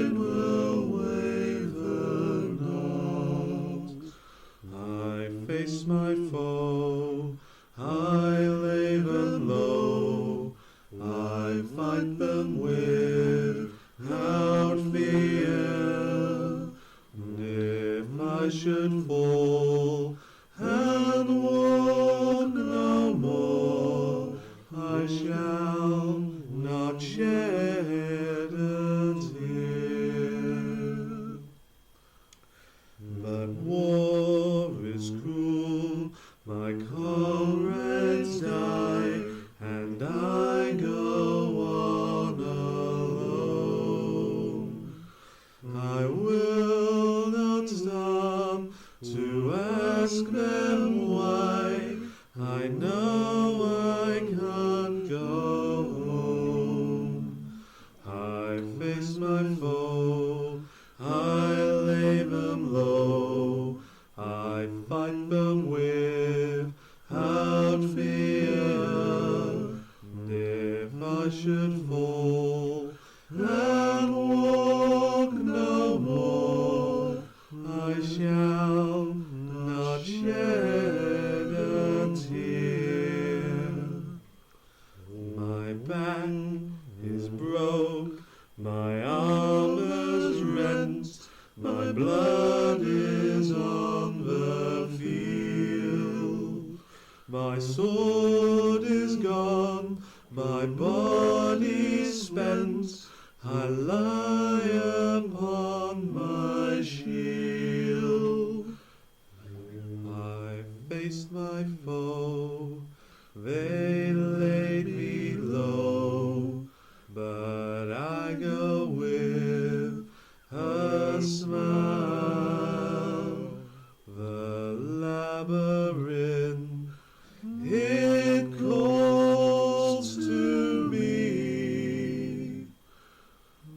will waver not. I face my foe, I lay them low, I fight them without fear. If I should fall and walk no more, I shall not shed a tear. But war is cruel, my comrades die, and I go on alone. I will not stop to ask them why. I know I can't go home. I face my foe, I lay them low, I fight them without fear. If I should fall and walk no more, I shall not shed a tear. My back is broke, my armor's rent, my blood is on the field. My sword is gone, my body spent, I lie upon my shield. I faced my foe, they laid me low, but I go with a smile. The labyrinth, it calls to me.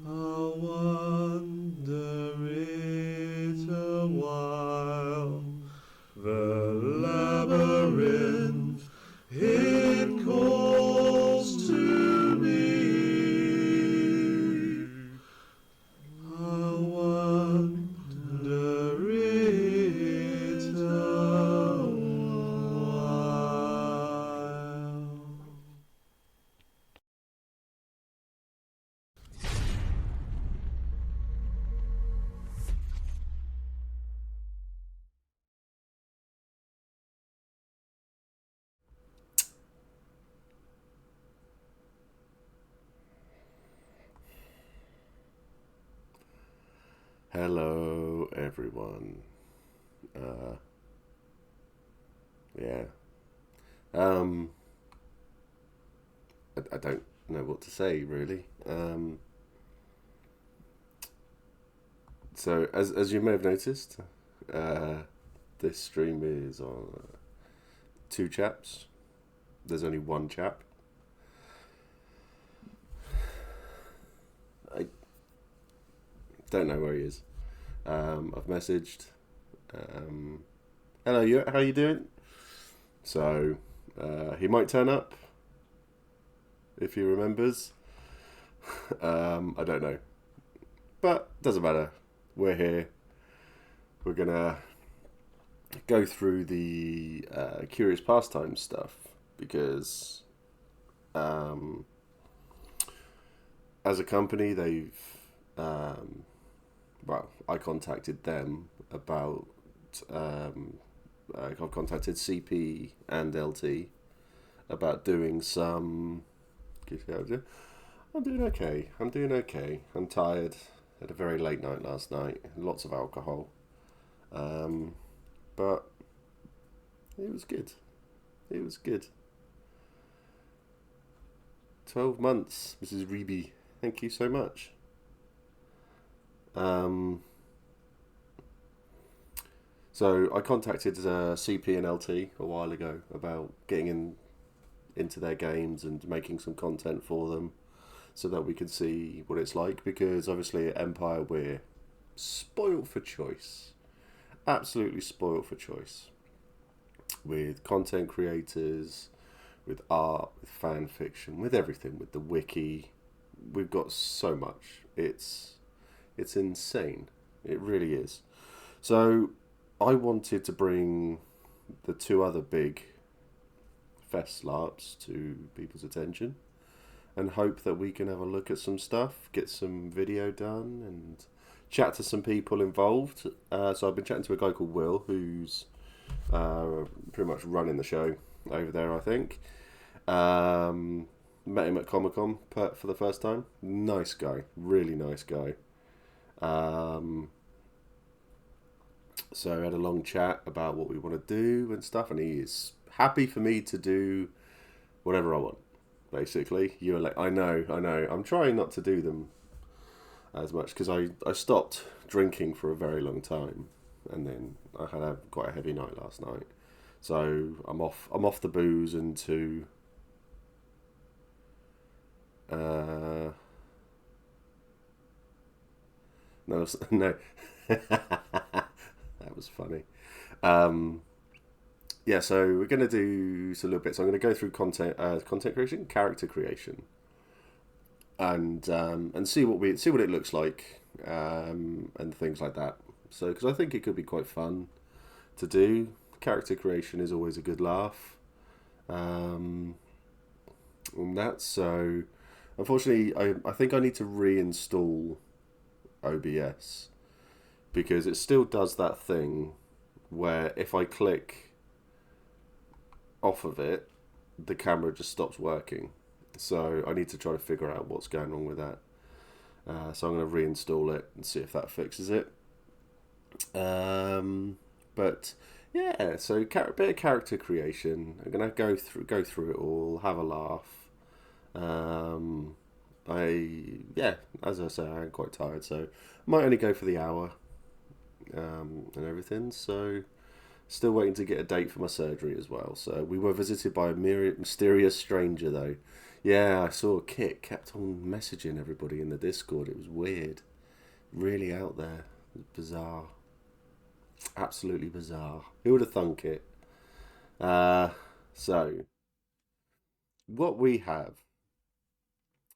I'll wander it a while. The labyrinth, it calls to me. I'll wander it a while. Hello, everyone. Yeah. I don't know what to say really. So as you may have noticed, this stream is on two chaps. There's only one chap. I don't know where he is. I've messaged. Hello, how you doing? So he might turn up if he remembers. I don't know, but doesn't matter. We're here. We're gonna go through the Curious Pastimes stuff because, as a company, they've I contacted them about. I've contacted CP and LT about doing some. I'm doing okay. I'm tired. Had a very late night last night. Lots of alcohol. But it was good. 12 months, Mrs. Reeby. Thank you so much. So I contacted CP and LT a while ago about getting into their games and making some content for them so that we can see what it's like, because obviously at Empire we're spoiled for choice. Absolutely spoiled for choice. With content creators, with art, with fan fiction, with everything, with the wiki. We've got so much. It's It's insane. It really is. So I wanted to bring the two other big fest LARPs to people's attention and hope that we can have a look at some stuff, get some video done, and chat to some people involved. So I've been chatting to a guy called Will, who's pretty much running the show over there, I think. Met him at Comic Con for the first time. Nice guy, really nice guy. Um, so I had a long chat about what we want to do and stuff, and he is happy for me to do whatever I want. Basically, you're like, I know. I'm trying not to do them as much because I stopped drinking for a very long time, and then I had quite a heavy night last night. So I'm off the booze into no no that was funny. Um, yeah, so we're gonna do some little bits. I'm gonna go through content creation, character creation, and see what it looks like, and things like that. So because I think it could be quite fun to do. Character creation is always a good laugh. Um, and that so unfortunately I think I need to reinstall OBS because it still does that thing where if I click off of it, the camera just stops working. So I need to try to figure out what's going on with that. So I'm going to reinstall it and see if that fixes it. But yeah, so bit of character creation. I'm going to go through it all, have a laugh. Yeah, as I say, I'm quite tired, so I might only go for the hour, and everything. So still waiting to get a date for my surgery as well. So we were visited by a mysterious stranger, though. Yeah, I saw Kit kept on messaging everybody in the Discord. It was weird, really out there. It was bizarre, absolutely bizarre. Who would have thunk it? Uh, so what we have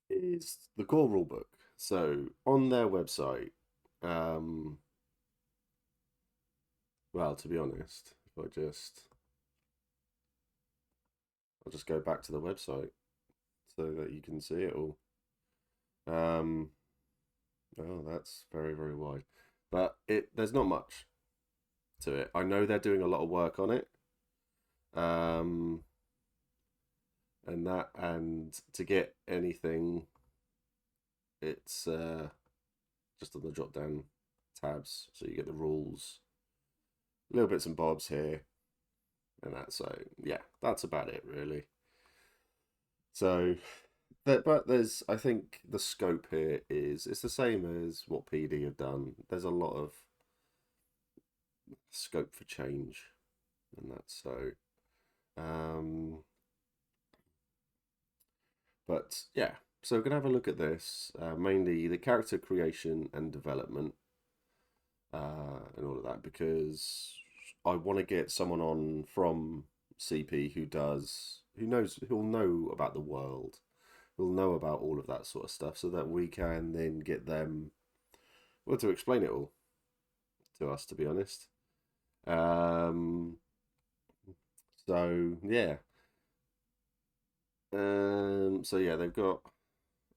is the core rulebook. So on their website, um, well, to be honest, if I'll just go back to the website so that you can see it all. Um, oh, that's very very wide, but there's not much to it. I know they're doing a lot of work on it. Um, and to get anything, it's just on the drop down tabs, so you get the rules, little bits and bobs here, and that. So yeah, that's about it really. So, but there's I think the scope here is it's the same as what PD have done. There's a lot of scope for change, and that's so. Um, but yeah, so we're gonna have a look at this, mainly the character creation and development, and all of that because I want to get someone on from CP who'll know about the world, who'll know about all of that sort of stuff, so that we can then get them to explain it all to us. To be honest, um, so yeah, so yeah, they've got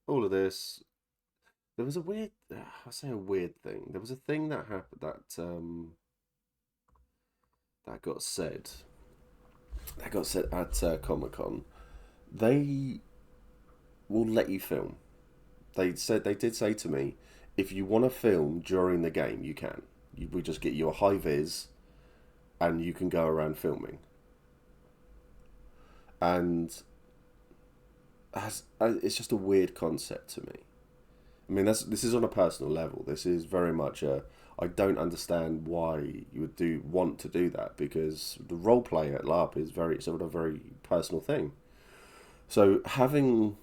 all of this. There was a weird, I say a weird thing. There was a thing that happened that got said. That got said at Comic Con. They will let you film. They did say to me, if you want to film during the game, you can. We just get you a high vis, and you can go around filming. And it's just a weird concept to me. I mean, this is on a personal level. This is very much a. I don't understand why you would want to do that because the role play at LARP is sort of a very personal thing. So having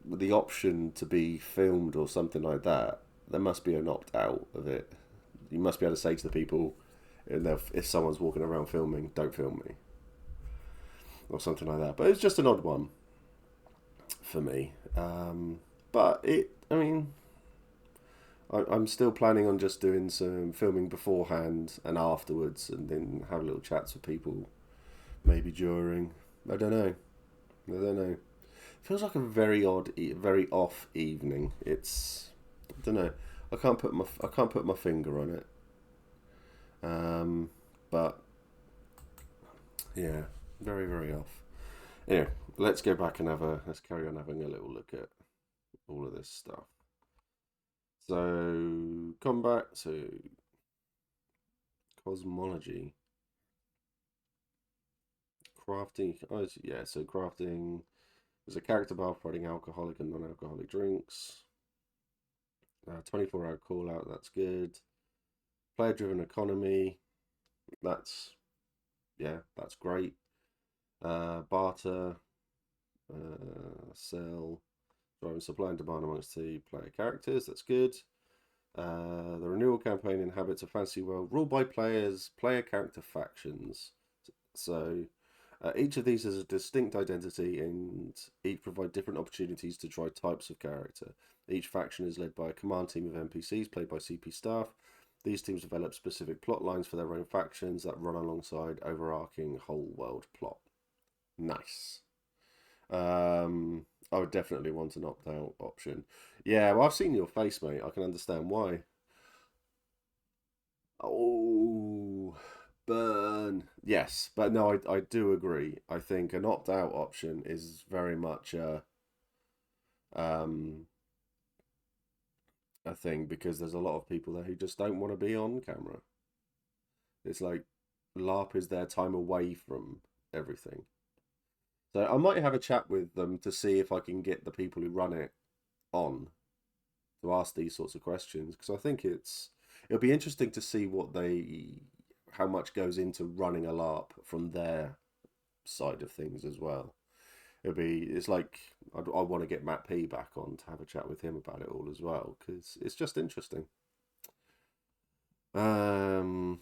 the option to be filmed or something like that, there must be an opt out of it. You must be able to say to the people, if someone's walking around filming, don't film me, or something like that. But it's just an odd one for me. But I mean, I'm still planning on just doing some filming beforehand and afterwards, and then have little chats with people maybe during. I don't know. I don't know. Feels like a very odd, very off evening. I don't know. I can't put my finger on it. Um, but yeah, very very off. Anyway, let's go back and let's carry on having a little look at all of this stuff. So combat, so cosmology, crafting. Oh, yeah. So crafting. There's a character bar providing alcoholic and non-alcoholic drinks. 24-hour call out. That's good. Player-driven economy. That's yeah. That's great. Barter. Sell. Driving supply and demand amongst the player characters. That's good. The renewal campaign inhabits a fantasy world ruled by players, player character factions. So each of these has a distinct identity and each provide different opportunities to try types of character. Each faction is led by a command team of NPCs played by CP staff. These teams develop specific plot lines for their own factions that run alongside overarching whole world plot. Nice. I would definitely want an opt out option. Yeah, well, I've seen your face, mate. I can understand why. Oh, burn. Yes, but no, I do agree. I think an opt out option is very much um, a thing because there's a lot of people there who just don't want to be on camera. It's like LARP is their time away from everything. So I might have a chat with them to see if I can get the people who run it on to ask these sorts of questions because I think it'll be interesting to see how much goes into running a LARP from their side of things as well. It's like I want to get Matt P back on to have a chat with him about it all as well because it's just interesting. Um,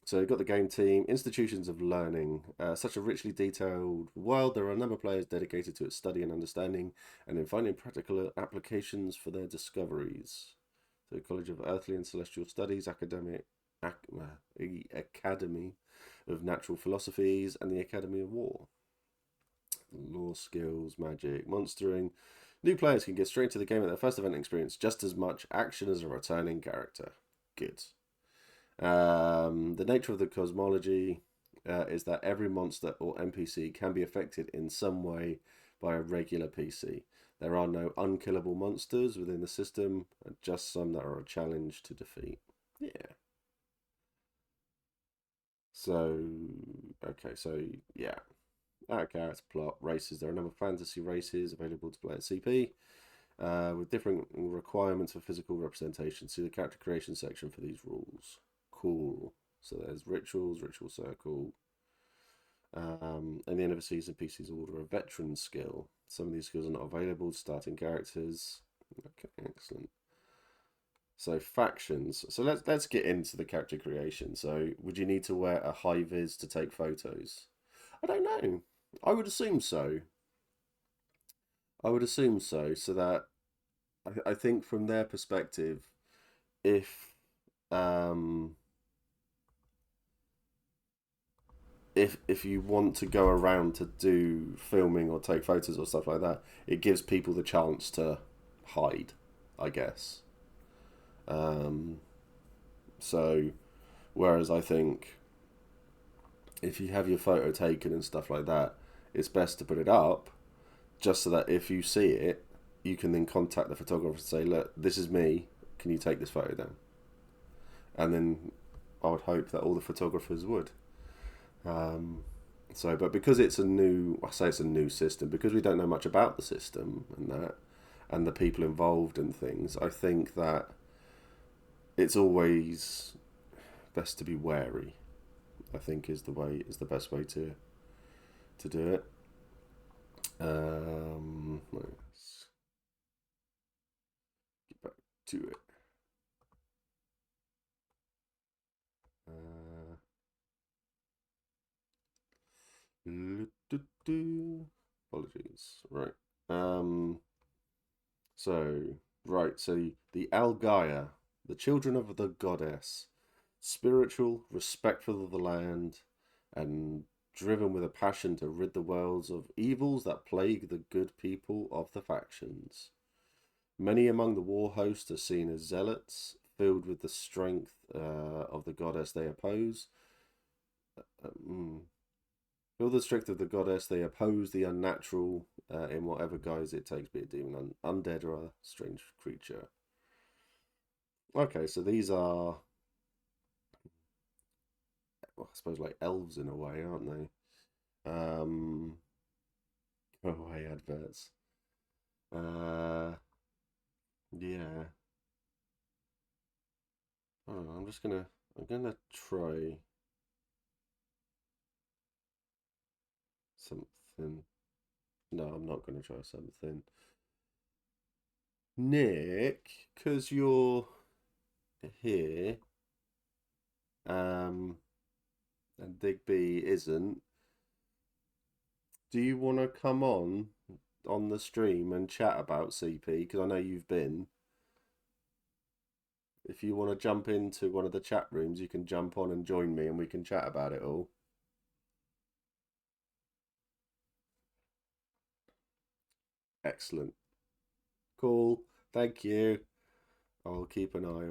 so you've got the game team, institutions of learning. Such a richly detailed world. There are a number of players dedicated to its study and understanding, and in finding practical applications for their discoveries. So, College of Earthly and Celestial Studies, Academy of Natural Philosophies, and the Academy of War. Law, skills, magic, monstering. New players can get straight to the game at their first event experience just as much action as a returning character. Good. The nature of the cosmology is that every monster or NPC can be affected in some way by a regular PC. There are no unkillable monsters within the system, just some that are a challenge to defeat. Yeah. So, okay, so yeah. Character plot, races. There are a number of fantasy races available to play at CP with different requirements for physical representation. See the character creation section for these rules. Cool. So there's rituals, ritual circle. And the end of a season, PCs order a veteran skill. Some of these skills are not available to starting characters. Okay, excellent. So factions. So let's get into the character creation. So would you need to wear a high vis to take photos? I don't know. I would assume so. I would assume so. So that I think from their perspective, if um if you want to go around to do filming or take photos or stuff like that, it gives people the chance to hide, I guess. Um, so whereas I think if you have your photo taken and stuff like that, it's best to put it up just so that if you see it, you can then contact the photographer and say, "Look, this is me. Can you take this photo down?" And then I would hope that all the photographers would. Um, but because I say it's a new system, because we don't know much about the system and the people involved and things, I think that it's always best to be wary. I think is the best way to do it. Let's get back to it. Uh, Apologies. Right. Um, so right. So the Algaia. the children of the goddess, spiritual, respectful of the land, and driven with a passion to rid the worlds of evils that plague the good people of the factions. Many among the war host are seen as zealots, filled with the strength of the goddess they oppose. Mm. Feel the strength of the goddess, they oppose the unnatural in whatever guise it takes, be it demon, undead, or a strange creature. Okay, so these are, well, I suppose, like elves in a way, aren't they? Away adverts. Yeah. I don't know, I'm gonna try something. No, I'm not gonna try something. Nick, because you're here, and Digby isn't, do you want to come on the stream and chat about CP? Because I know you've been. If you want to jump into one of the chat rooms, you can jump on and join me and we can chat about it all. Excellent. Cool. Thank you. I'll keep an eye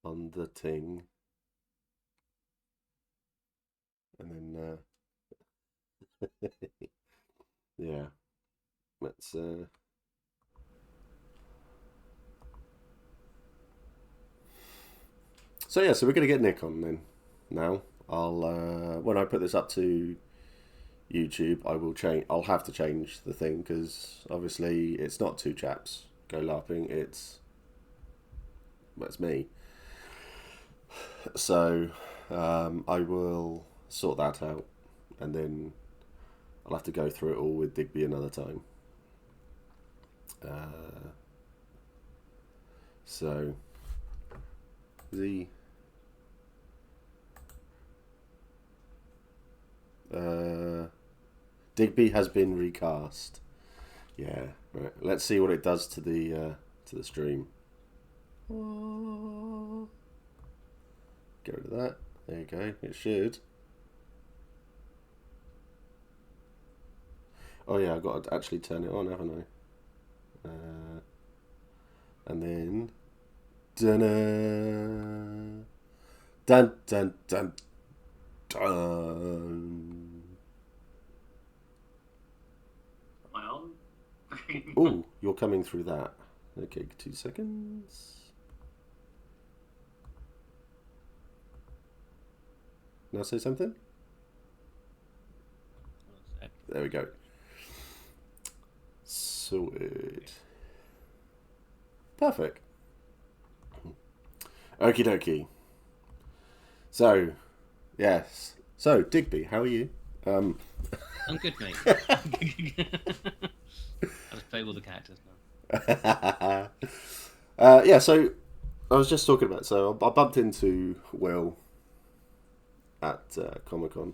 on the ting. And then yeah. Let's So yeah, so we're gonna get Nick on then. Now I'll when I put this up to YouTube, I will change. I'll have to change the thing because obviously it's not two chaps go larping. It's me. So I will sort that out, and then I'll have to go through it all with Digby another time. So the Digby has been recast. Yeah, right. Let's see what it does to the stream. Get rid of that. There you go. It should. Oh yeah, I've got to actually turn it on, haven't I? And then dun dun dun dun dun. Am I on? Oh, you're coming through that. Okay, 2 seconds. Now say something. There we go. Sorted. Perfect. Okie dokie. So, yes. So, Digby, how are you? I'm good, mate. I just play all the characters now. Yeah, so I was just talking about. So I bumped into Will at Comic Con.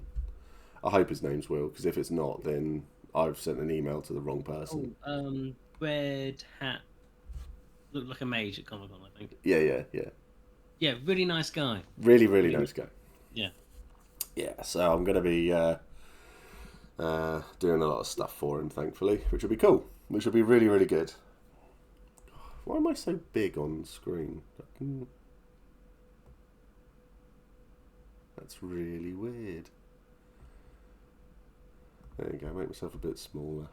I hope his name's Will, because if it's not, then I've sent an email to the wrong person. Red hat. Looked like a mage at Comic Con, I think. Yeah. Yeah, really nice guy. Really nice guy. Yeah. Yeah, so I'm going to be doing a lot of stuff for him, thankfully, which will be cool. Which will be really good. Why am I so big on screen? That's really weird. There you go, make myself a bit smaller.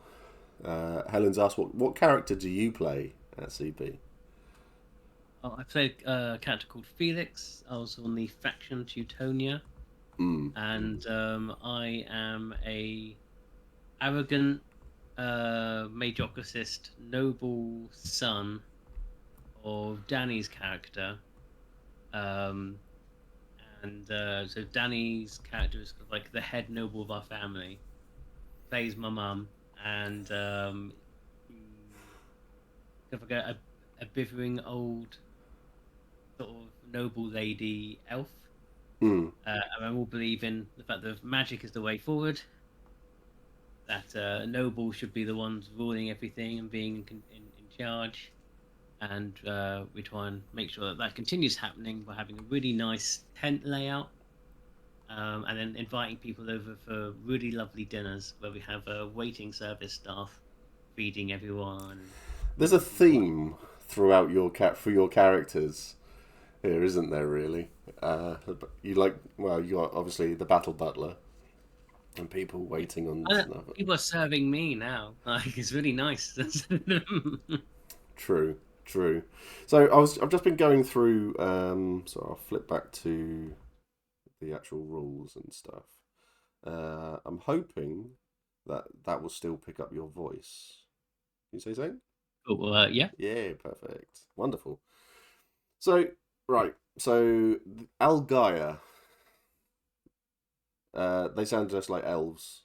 Helen's asked, what character do you play at CP? Oh, I played a character called Felix. I was on the faction Teutonia. And I am a arrogant, majocracyst, noble son of Danny's character. So Danny's character is like the head noble of our family. Plays my mum, and kind of like a bithering old sort of noble lady elf. And I all believe in the fact that magic is the way forward. That nobles should be the ones ruling everything and being in charge. and we try and make sure that that continues happening by having a really nice tent layout, and then inviting people over for really lovely dinners where we have a waiting service staff feeding everyone. There's a theme throughout for your characters here, isn't there? Really, you you got obviously the battle butler and people waiting on stuff. People are serving me now. Like it's really nice. True, true. So I've just been going through. So I'll flip back to the actual rules and stuff. I'm hoping that will still pick up your voice. Can you say something? Yeah. Yeah, perfect. Wonderful. So, right. So, Algaia. They sound just like elves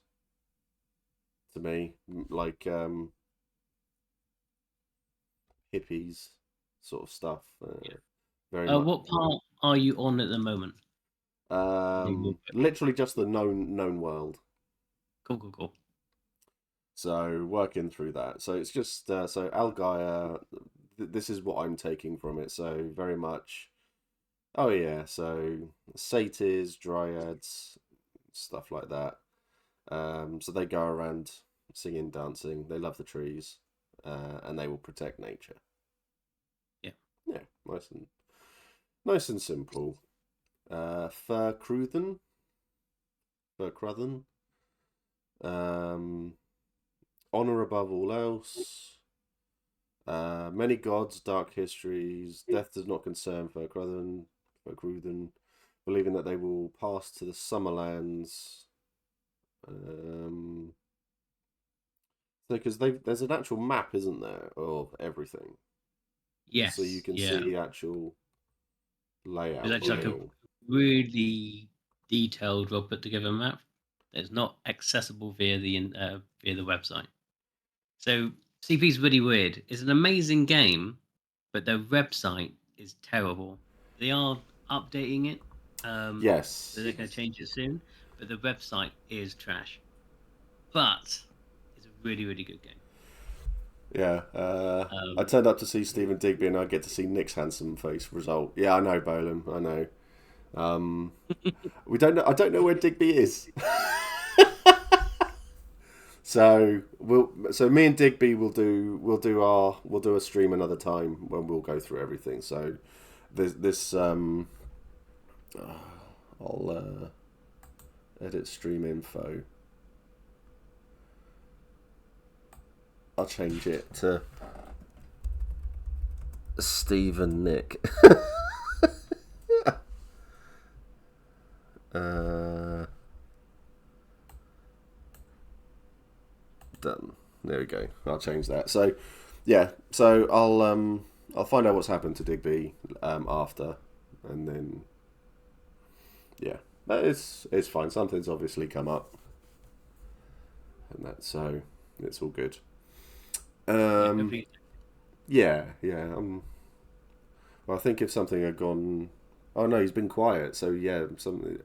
to me. Like hippies sort of stuff. Very much. What part are you on at the moment? Literally just the known world. Cool, cool, cool. So working through that. So it's just so Algaia. This is what I'm taking from it. So very much. Oh yeah. So satyrs, dryads, stuff like that. So they go around singing, dancing. They love the trees, and they will protect nature. Yeah. Yeah. Nice and simple. Furcruthen. Honor above all else. Many gods, dark histories. Death does not concern Furcruthen, believing that they will pass to the Summerlands. Because there's an actual map, isn't there, of everything? Yes. So you can see the actual layout. It's actually like a really detailed, well put together map. It's not accessible via the website. So CP is really weird. It's an amazing game, but their website is terrible. They are updating it. Yes. So they're going to change it soon. But the website is trash. But it's a really, really good game. Yeah, I turned up to see Stephen Digby, and I get to see Nick's handsome face result. Yeah, I know, Bolan. I know. We don't know. I don't know where Digby is. So me and Digby will do a stream another time when we'll go through everything. So I'll edit stream info. I'll change it to Steve and Nick. Done. There we go. I'll change that. So, yeah. So I'll find out what's happened to Digby after, and then yeah, but it's fine. Something's obviously come up, and that's so it's all good. Yeah. Well, I think if something had gone, oh no, he's been quiet. So yeah, something.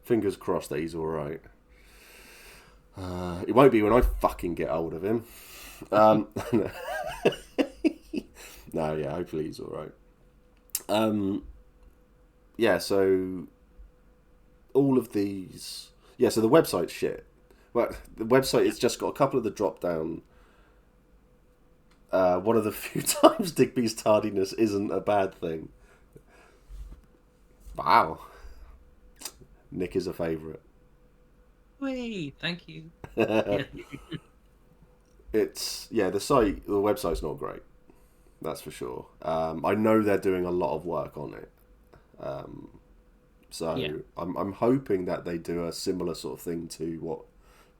Fingers crossed that he's all right. It won't be when I fucking get hold of him. No, yeah, hopefully he's all right. Yeah, so all of these, yeah, so the website's shit. Well, the website has just got a couple of the drop down. One of the few times Digby's tardiness isn't a bad thing. Wow. Nick is a favourite. Wait, thank you. It's the website's not great. That's for sure. I know they're doing a lot of work on it. I'm hoping that they do a similar sort of thing to what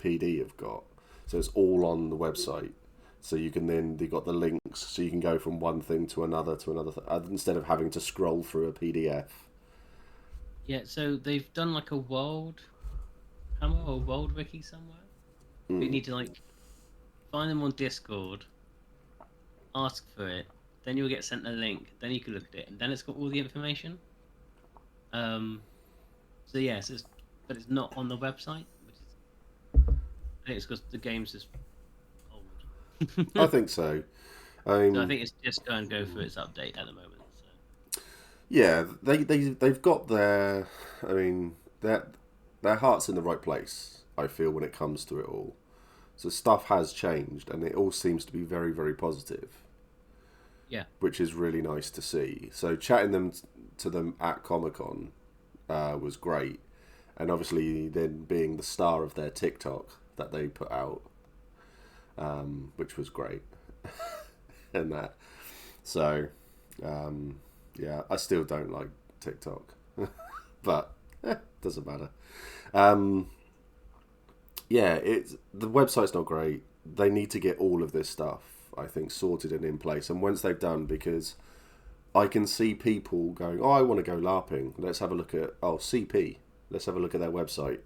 PD have got. So it's all on the website. So you can then you've got the links, so you can go from one thing to another instead of having to scroll through a PDF. Yeah, so they've done like a world hammer or world wiki somewhere. You need to like find them on Discord, ask for it, then you'll get sent a link, then you can look at it, and then it's got all the information. So yes, but it's not on the website, which is I think it's because the game's just old. I think so. I So I mean, think it's just going to go through its update at the moment. So yeah, they've got their, I mean, their hearts in the right place. I feel when it comes to it all. So stuff has changed, and it all seems to be very, very positive, yeah, which is really nice to see. So chatting to them at Comic Con was great, and obviously then being the star of their TikTok that they put out, which was great, and that. So yeah, I still don't like TikTok, but doesn't matter. Um, yeah, it's the website's not great. They need to get all of this stuff, I think, sorted and in place. And once they've done, because I can see people going, "Oh, I want to go LARPing. Let's have a look at CP. Let's have a look at their website."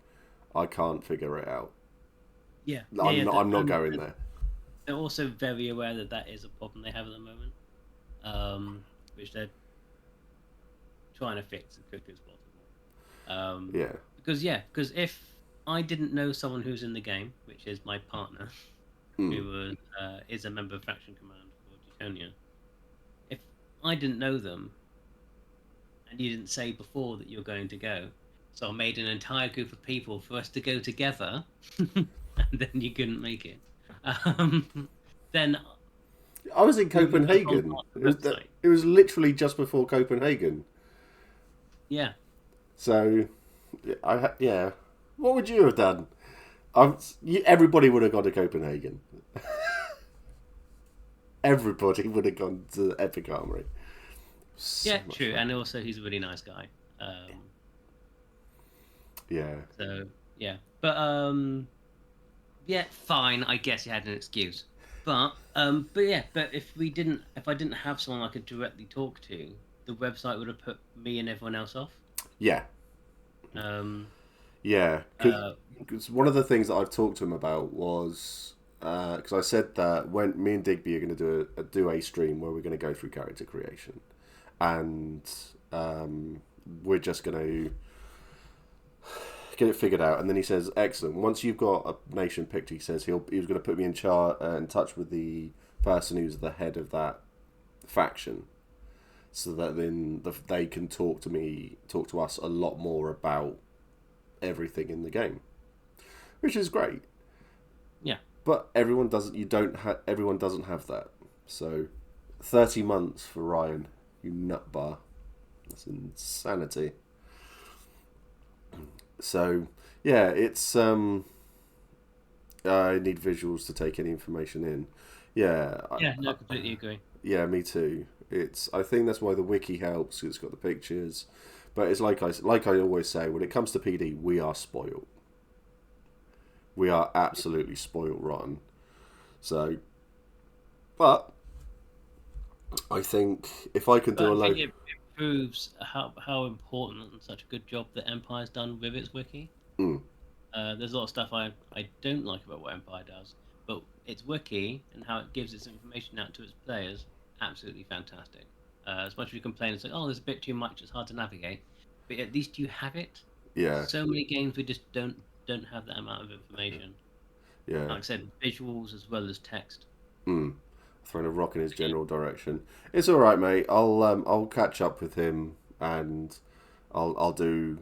I can't figure it out. yeah, I'm not. I'm not and going there. they're also very aware that that is a problem they have at the moment, which they're trying to fix as quickly as possible. Yeah. Because if I didn't know someone who's in the game, which is my partner, Mm. who is a member of Faction Command for Teutonia, if I didn't know them and you didn't say before that you're going to go, so I made an entire group of people for us to go together, and then you couldn't make it, then I was in we would no longer Copenhagen. on the website. It was literally just before Copenhagen. Yeah, So, yeah. What would you have done? Everybody would have gone to Copenhagen. Everybody would have gone to Epic Armory. So yeah, much true, fun. and also he's a really nice guy. Yeah. So yeah, but yeah, fine. I guess he had an excuse. But yeah, but if I didn't have someone I could directly talk to, the website would have put me and everyone else off. Yeah. Um, Yeah. uh, Because one of the things that I've talked to him about was because I said that when me and Digby are going to do a stream where we're going to go through character creation, and we're just going to get it figured out. And then he says, "Excellent. Once you've got a nation picked, he says he was going to put me in touch with the person who's the head of that faction, so that then they can talk to us a lot more about everything in the game, which is great. yeah, But everyone doesn't. Everyone doesn't have that. So, 30 months for Ryan, you nutbar. That's insanity. So, yeah, it's I need visuals to take any information in. Yeah, yeah. No, completely agree. yeah, me too. I think that's why the wiki helps. It's got the pictures, but it's like I always say, when it comes to PD, we are spoiled. We are absolutely spoiled rotten. So, but I think if I can But do a I think low, it proves how important and such a good job that Empire's done with its wiki. mm, There's a lot of stuff I don't like about what Empire does, but its wiki and how it gives its information out to its players, absolutely fantastic. As much as you complain, it's like, oh, there's a bit too much, it's hard to navigate, but at least you have it. yeah, So many games we just don't have that amount of information. yeah, Like I said, visuals as well as text. mm, throwing a rock in his general direction. It's all right, mate. I'll catch up with him and I'll do.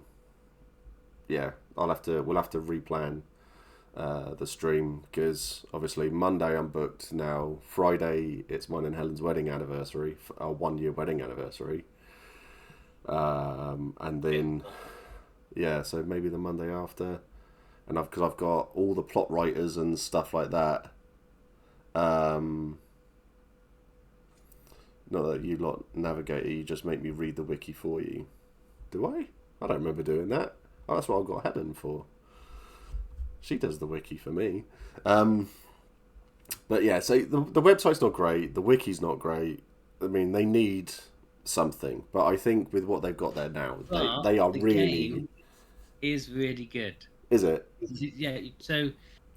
Yeah, we'll have to replan the stream because obviously Monday I'm booked now. Friday it's mine and Helen's wedding anniversary, our 1 year wedding anniversary. And then yeah, so maybe the Monday after, and because I've got all the plot writers and stuff like that. Um, Not that you lot navigate it, you just make me read the wiki for you. Do I? I don't remember doing that. Oh, that's what I've got Helen for. She does the wiki for me. Um, but yeah, so the website's not great. The wiki's not great. I mean, they need something. But I think with what they've got there now, But they are the really... game is really good. Is it? Yeah, so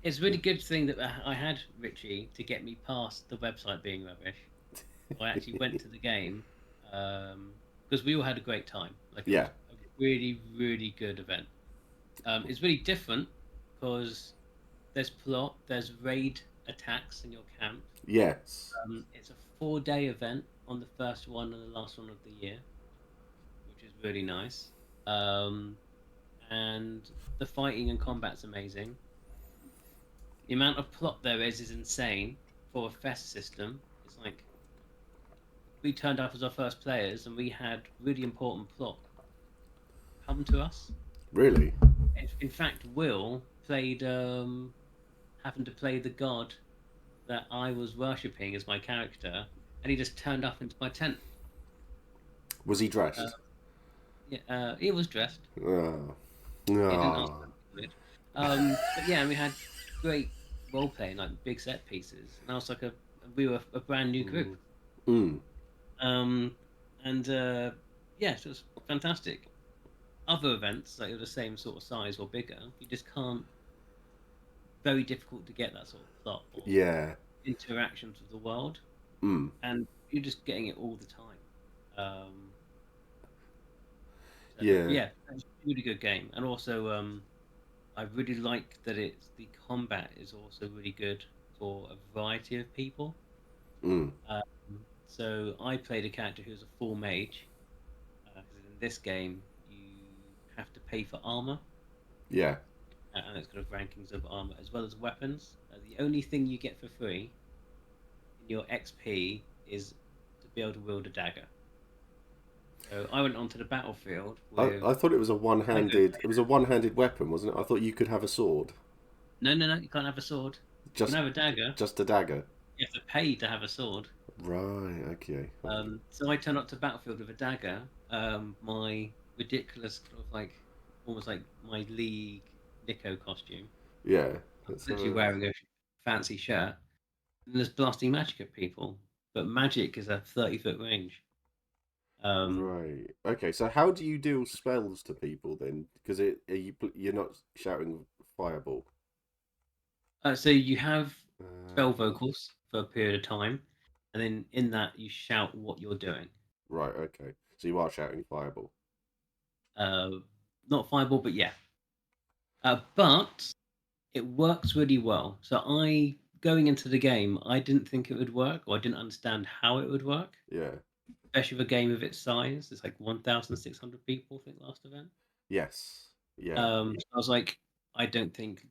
it's a really good thing that I had Richie to get me past the website being rubbish. I actually went to the game because we all had a great time. Like it was Yeah. a really, really good event. It's really different because there's plot, there's raid attacks in your camp. Yes. It's a 4-day event on the first one and the last one of the year, which is really nice. Um, and the fighting and combat's amazing. The amount of plot there is insane for a fest system. It's like we turned up as our first players and we had really important plot come to us. Really? In fact, Will played happened to play the god that I was worshipping as my character, and he just turned up into my tent. Was he Uh, dressed? yeah, he was dressed. Oh. He didn't ask Oh. for it. But yeah, we had great role playing, like big set pieces, and I was like we were a brand new group. Mm. Um, and yeah, so it was fantastic. Other events, like of the same sort of size or bigger, you just can't. Very difficult to get that sort of plot or Yeah. interactions with the world, Mm. and you're just getting it all the time. Um, so Yeah. yeah, it's a really good game, and also I really like that the combat is also really good for a variety of people. Mm. So I played a character who's a full mage, because in this game you have to pay for armor, Yeah. and it's kind of rankings of armor as well as weapons. The only thing you get for free in your XP is to be able to wield a dagger. So I went onto the battlefield with I thought it was a dagger. one-handed. It was a one-handed weapon, wasn't it? I thought you could have a sword, No, no, no, you can't have a sword. You can just have a dagger. just a dagger. You have to pay to have a sword. Right. Okay. So I turned up to battlefield with a dagger. My ridiculous kind of like almost like my league Nico costume. Yeah. I'm That's literally wearing a fancy shirt and there's blasting magic at people. But magic is a 30-foot range. Um, right. Okay. So how do you deal spells to people then? Because you're not shouting fireball. so you have spell Uh, vocals for a period of time, and then in that you shout what you're doing. right. Okay. So you are shouting fireball. Uh, Not fireball, but yeah. But it works really well. So I going into the game, I didn't think it would work, or I didn't understand how it would work, Yeah. especially with a game of its size. It's like 1,600 people, I think, last event. Yes. Yeah. So I was like, I don't think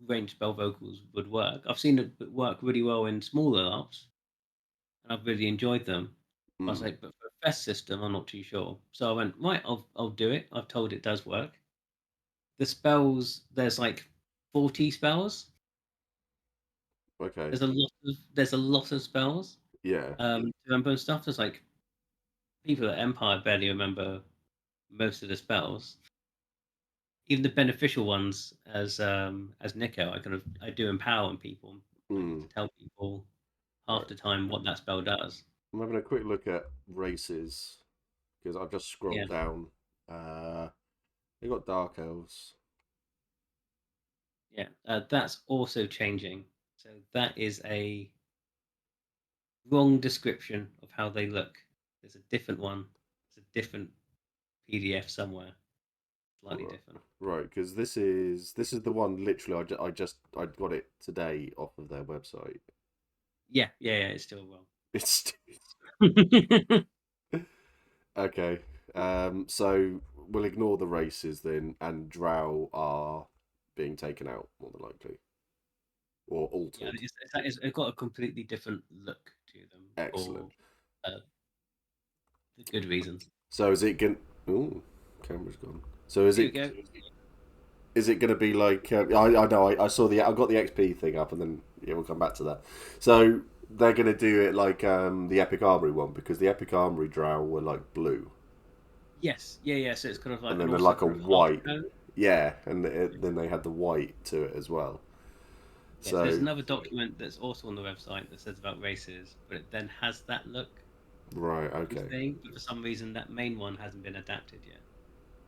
range spell vocals would work. I've seen it work really well in smaller ups, and I've really enjoyed them. I was Mm. like, but for a fest system, I'm not too sure. So I went, right, I'll do it. I've told it does work. The spells, there's like 40 spells. Okay. There's a lot of spells Yeah. to remember and stuff. There's like people at Empire barely remember most of the spells. Even the beneficial ones, as Nico, I do empower on people. I need Mm. to tell people half Right. the time what that spell does. I'm having a quick look at races because I've just Yeah, scrolled down. Uh, they got dark elves. yeah. That's also changing. So that is a wrong description of how they look. There's a different one. It's a different PDF somewhere, slightly Right. different. Right, because this is the one literally I got it today off of their website. Yeah, yeah, yeah. It's still wrong. It's okay. So we'll ignore the races then, and Drow are being taken out more than likely or Yeah, altered. it's got a completely different look to them Excellent. for the good reasons. So is it going? Ooh, camera's gone. So is Here we it go. is it going to be like I know I saw I got the XP thing up and then yeah we'll come back to that. So they're going to do it like the Epic Armory one because the Epic Armory Drow were like blue Yes, yeah, yeah. So it's kind of like, and and then they're also like a kind of half white, tone. yeah, and then they had the white to it as well. Yes, there's So another document that's also on the website that says about races, but it then has that look right, and okay, thing. But for some reason, that main one hasn't been adapted yet.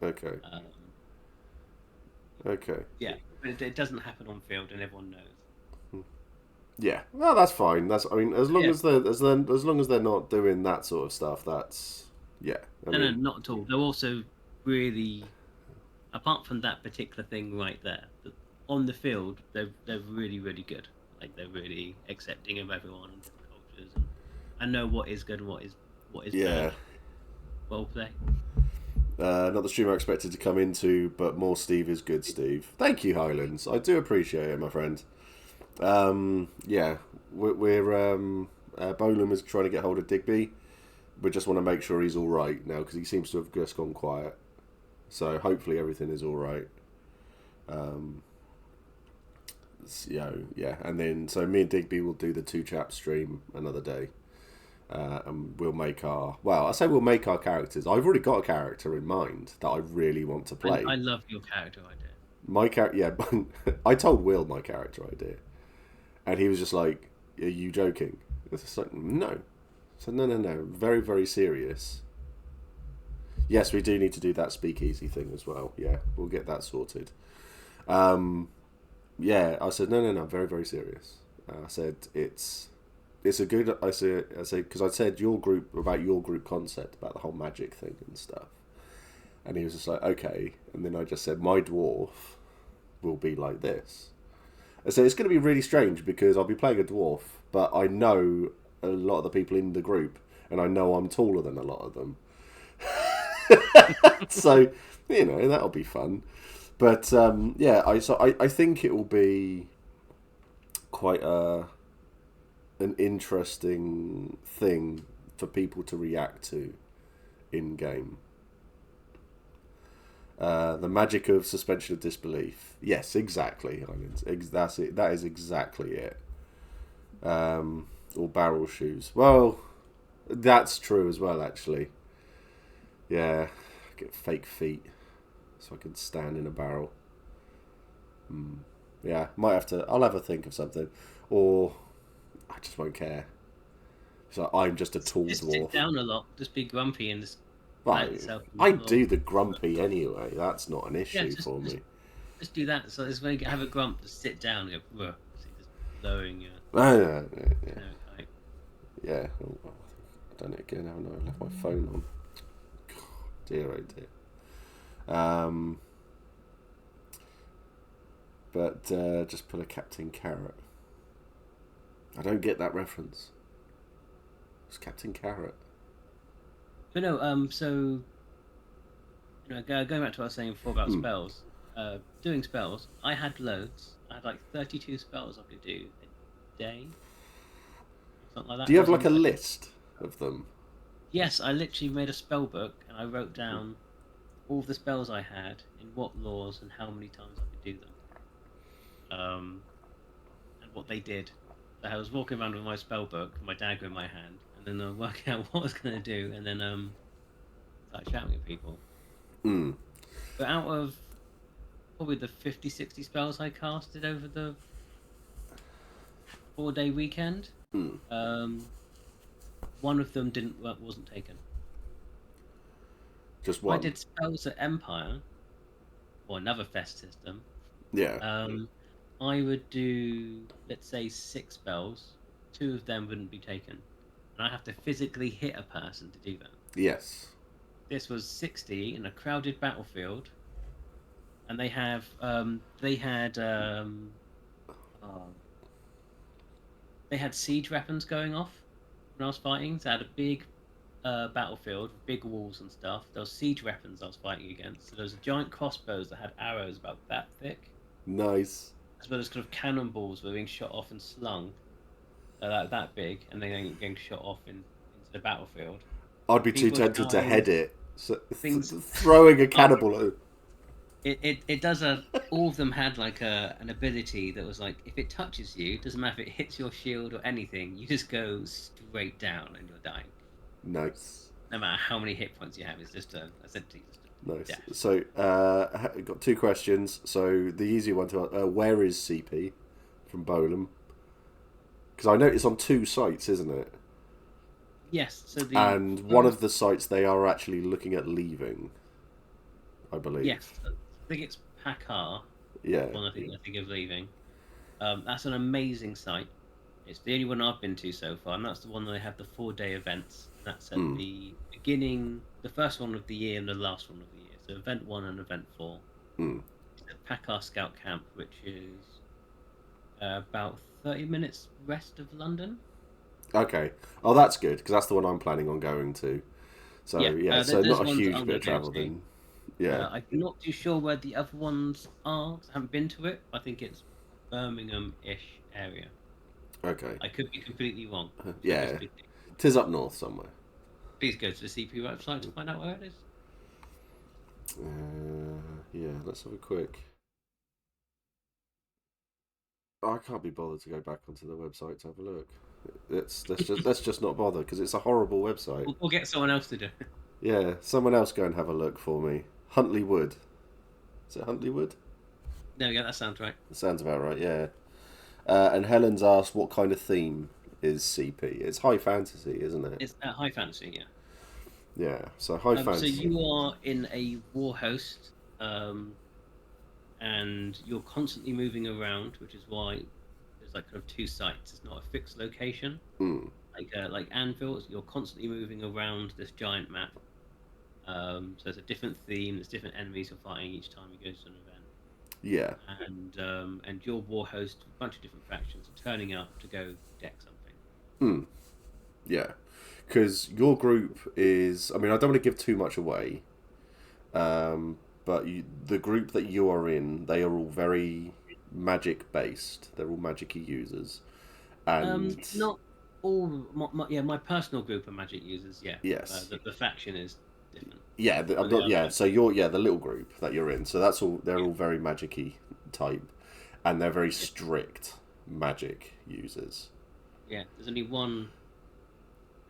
okay, Um, okay, yeah, but it doesn't happen on field, and everyone knows. yeah. Well, that's fine. That's I mean as long Yeah, as as long as they're not doing that sort of stuff, that's yeah. I no, no, mean not at all. They're also really, apart from that particular thing right there, on the field, they're really, really good. Like they're really accepting of everyone and different cultures, and know what is good and what is Yeah. bad. Well play. Not the stream I expected to come into, but more Steve is good, Steve. Thank you, Highlands. I do appreciate it, my friend. Yeah, we're Bolam is trying to get hold of Digby. We just want to make sure he's all right now because he seems to have just gone quiet. So hopefully everything is all right. Yeah, and then so me and Digby will do the two chap stream another day. And we'll make I say we'll make our characters. I've already got a character in mind that I really want to play. I love your character idea. My character, yeah. I told Will my character idea, and he was just like, "Are you joking?" It's just like, no. So no. Very, very serious. Yes, we do need to do that speakeasy thing as well. Yeah, we'll get that sorted. Yeah, I said no. Very, very serious. I said it's a good. I said because I said your group concept about the whole magic thing and stuff, and he was just like okay, and then I just said my dwarf will be like this. I said it's going to be really strange because I'll be playing a dwarf, but I know a lot of the people in the group, and I know I'm taller than a lot of them. So that'll be fun. But yeah, I think it will be quite an interesting thing for people to react to in game. The magic of suspension of disbelief. Yes, exactly. That's it. That is exactly it. Or barrel shoes. Well, that's true as well, actually. Yeah, get fake feet so I can stand in a barrel. Yeah, might have to. I'll have a think of something, or I just won't care. So I'm just a tall Just dwarf. sit down a lot. Just be grumpy and just Right. I do the grumpy anyway. That's not an issue for me. Just do that. So it's when you have a grump, just sit down and go, "Ugh," so you're just lowering your. Height. Yeah. Oh, I've done it again, haven't I? I left my phone on. God, dear, oh dear. But just put a Captain Carrot. I don't get that reference. It's Captain Carrot. But no, so going back to what I was saying before about spells, doing spells, I had loads. I had like 32 spells I could do a day, something like that. Do you have like a list of them? Yes, I literally made a spell book and I wrote down all of the spells I had in what laws and how many times I could do them, and what they did. So I was walking around with my spell book, my dagger in my hand, and then I was working out what I was going to do, and then started shouting at people. But out of probably the 50, 60 spells I casted over the 4-day weekend, one of them wasn't taken. Just one. I did spells at Empire, or another fest system. Yeah. I would do, let's say, 6 spells. 2 of them wouldn't be taken, and I have to physically hit a person to do that. Yes. This was 60 in a crowded battlefield, and they had siege weapons going off when I was fighting. So I had a big battlefield with big walls and stuff. There was siege weapons I was fighting against. So there was giant crossbows that had arrows about that thick. Nice. As well as kind of cannonballs were being shot off and slung that big, and then getting shot off into the battlefield. I'd be too tempted to head it. So, throwing a cannibal. It does all of them had like an ability that was like, if it touches you, doesn't matter if it hits your shield or anything, you just go straight down and you're dying. Nice. No matter how many hit points you have, it's just essentially just nice. death. So got 2 questions. So the easy one to where is CP from Bolam? Because I know it's on 2 sites, isn't it? Yes. So and one of the sites they are actually looking at leaving, I believe. Yes. I think it's Pakar. Yeah. One I think of leaving. That's an amazing site. It's the only one I've been to so far, and that's the one that they have the 4-day events. That's at the beginning, the first one of the year and the last one of the year. So event 1 and event 4. It's at Pakar Scout Camp, which is about 30 minutes west of London. Okay. Oh, that's good because that's the one I'm planning on going to. So Yeah, yeah, so there's not a ones that huge I'm bit going of to go travel to. then. Yeah. I'm not too sure where the other ones are 'cause I haven't been to it. I think it's Birmingham-ish area. Okay. I could be completely wrong. So Yeah. just Tis up north somewhere. please go to the CP website to find out where it is. Yeah. Let's have a quick. I can't be bothered to go back onto the website to have a look. Let's just not bother because it's a horrible website. We'll get someone else to do it. Yeah, someone else go and have a look for me. Huntley Wood. Is it Huntley Wood? There we go. That sounds right. That sounds about right. Yeah. And Helen's asked what kind of theme is CP. It's high fantasy, isn't it? It's high fantasy, yeah. Yeah. So high So fantasy. you are in a war host, and you're constantly moving around, which is why there's like kind of two sites. It's not a fixed location. Mm. Like Anvil, you're constantly moving around this giant map. So it's a different theme. There's different enemies you're fighting each time you go to an event. Yeah. And your war host, a bunch of different factions, are turning up to go deck something. Mm. Yeah. Because your group is. I mean, I don't want to give too much away. But the group that you are in, they are all very magic based. They're all magic-y users, and Not all. My personal group of magic users. Yeah. yes, The faction is different. yeah. I'm not. Yeah. So you're the little group that you're in. So that's all. They're Yeah. all very magic-y type, and they're very strict magic users. Yeah. There's only one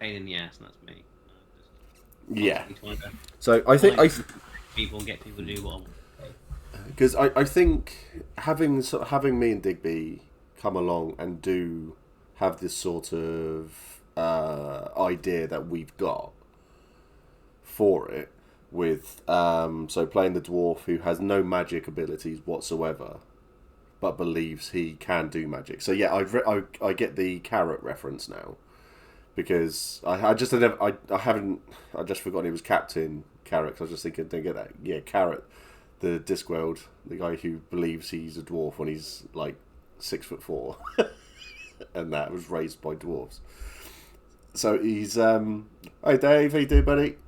pain in the ass, and that's me. Yeah. Trying to So I think find people and get people to do what I want. because I think having me and Digby come along and do have this sort of idea that we've got for it with so playing the dwarf who has no magic abilities whatsoever but believes he can do magic. So yeah, I get the carrot reference now because I just forgotten he was Captain Carrot. I was just thinking, didn't get that. Yeah, Carrot, the Discworld, the guy who believes he's a dwarf when he's like 6'4", and that was raised by dwarves. So he's hey Dave, how you doing, buddy?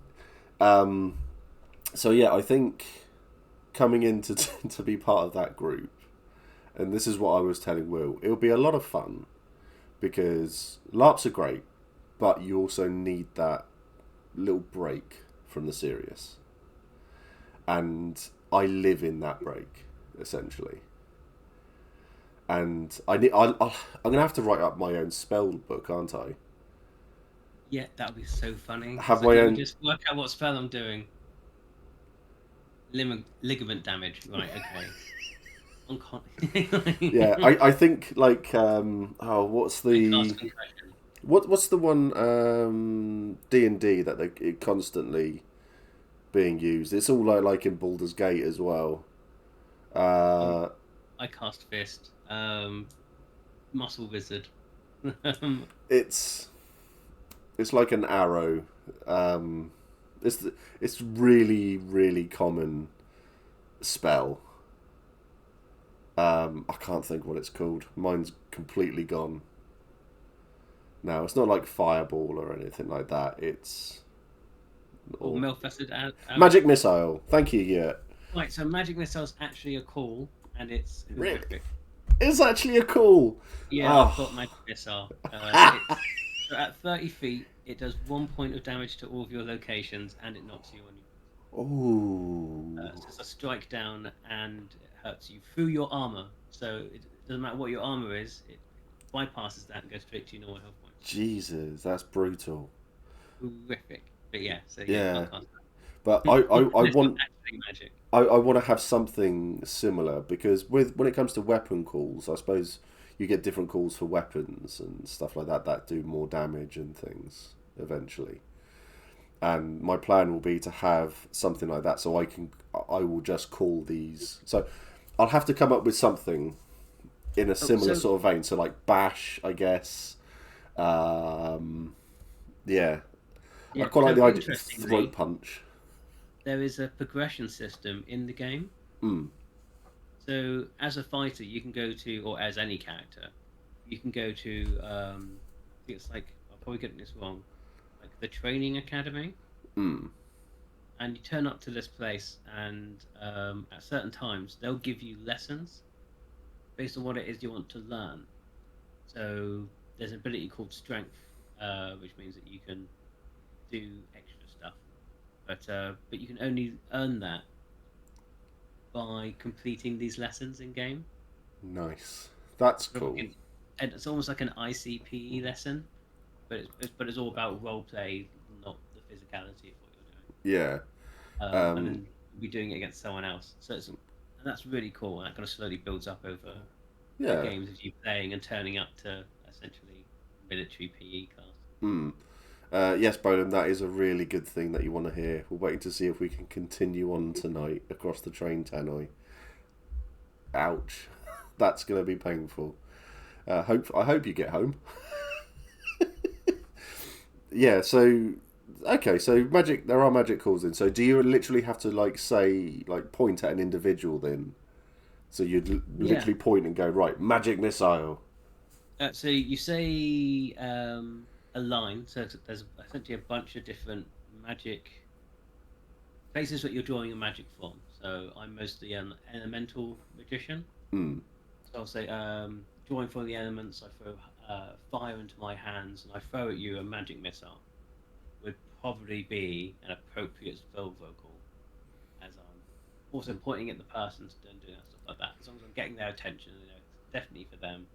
So yeah, I think coming in to be part of that group, and this is what I was telling Will, it'll be a lot of fun because LARPs are great, but you also need that little break from the serious. And I live in that break, essentially. And I'm gonna have to write up my own spell book, aren't I? Yeah, that would be so funny. Have So my let me own. just work out what spell I'm doing. Ligament damage. Right. Okay. Yeah, I think like what's the concussion. what's the one D&D that they constantly being used? It's all like in Baldur's Gate as well. I cast fist. Muscle wizard. It's like an arrow. It's really really common spell. I can't think what it's called. Mine's completely gone. No, it's not like fireball or anything like that. It's Or Melfested magic missile. Thank you. Yeah. Right. So magic missile's actually a call, and it's Really? horrific. It's actually a call. Yeah, I've got magic missile. So at 30 feet, it does 1 point of damage to all of your locations, and it knocks you on your. Oh. So it's a strike down, and it hurts you through your armor. So it doesn't matter what your armor is; it bypasses that and goes straight to your normal health points. Jesus, that's brutal. Horrific. But yeah, so Yeah. can't But I It's want not actually magic. I want to have something similar because when it comes to weapon calls, I suppose you get different calls for weapons and stuff like that do more damage and things eventually. And my plan will be to have something like that, so I will just call these. So I'll have to come up with something in a similar sort of vein. So like bash, I guess. Yeah. I quite like the idea of throat punch. There is a progression system in the game. Mm. So as a fighter, you can go to, or as any character, you can go to I think it's like, I'm probably getting this wrong, like the training academy, Mm. and you turn up to this place, and at certain times they'll give you lessons based on what it is you want to learn. So there's an ability called strength, which means that you can do extra stuff, but you can only earn that by completing these lessons in game. Nice. That's Sort of cool. like and it's almost like an ICPE lesson, but it's all about role play, not the physicality of what you're doing. Yeah. And Um, then you'll be doing it against someone else. And that's really cool. And that kind of slowly builds up over the yeah. games of you playing and turning up to essentially military PE class. Mm. Yes, Bolan, that is a really good thing that you want to hear. We're waiting to see if we can continue on tonight across the train tannoy. Ouch. That's going to be painful. I hope you get home. Yeah, so okay, so magic there are magic calls then. So do you literally have to like say like point at an individual then? So you'd Yeah. literally point and go, right, magic missile. So you say a line. So there's essentially a bunch of different magic places that you're drawing a magic from. So I'm mostly an elemental magician. Mm. So I'll say, drawing from the elements, I throw fire into my hands and I throw at you a magic missile. Would probably be an appropriate spell vocal, as I'm also pointing at the person and doing that stuff like that. As long as I'm getting their attention, it's definitely for them,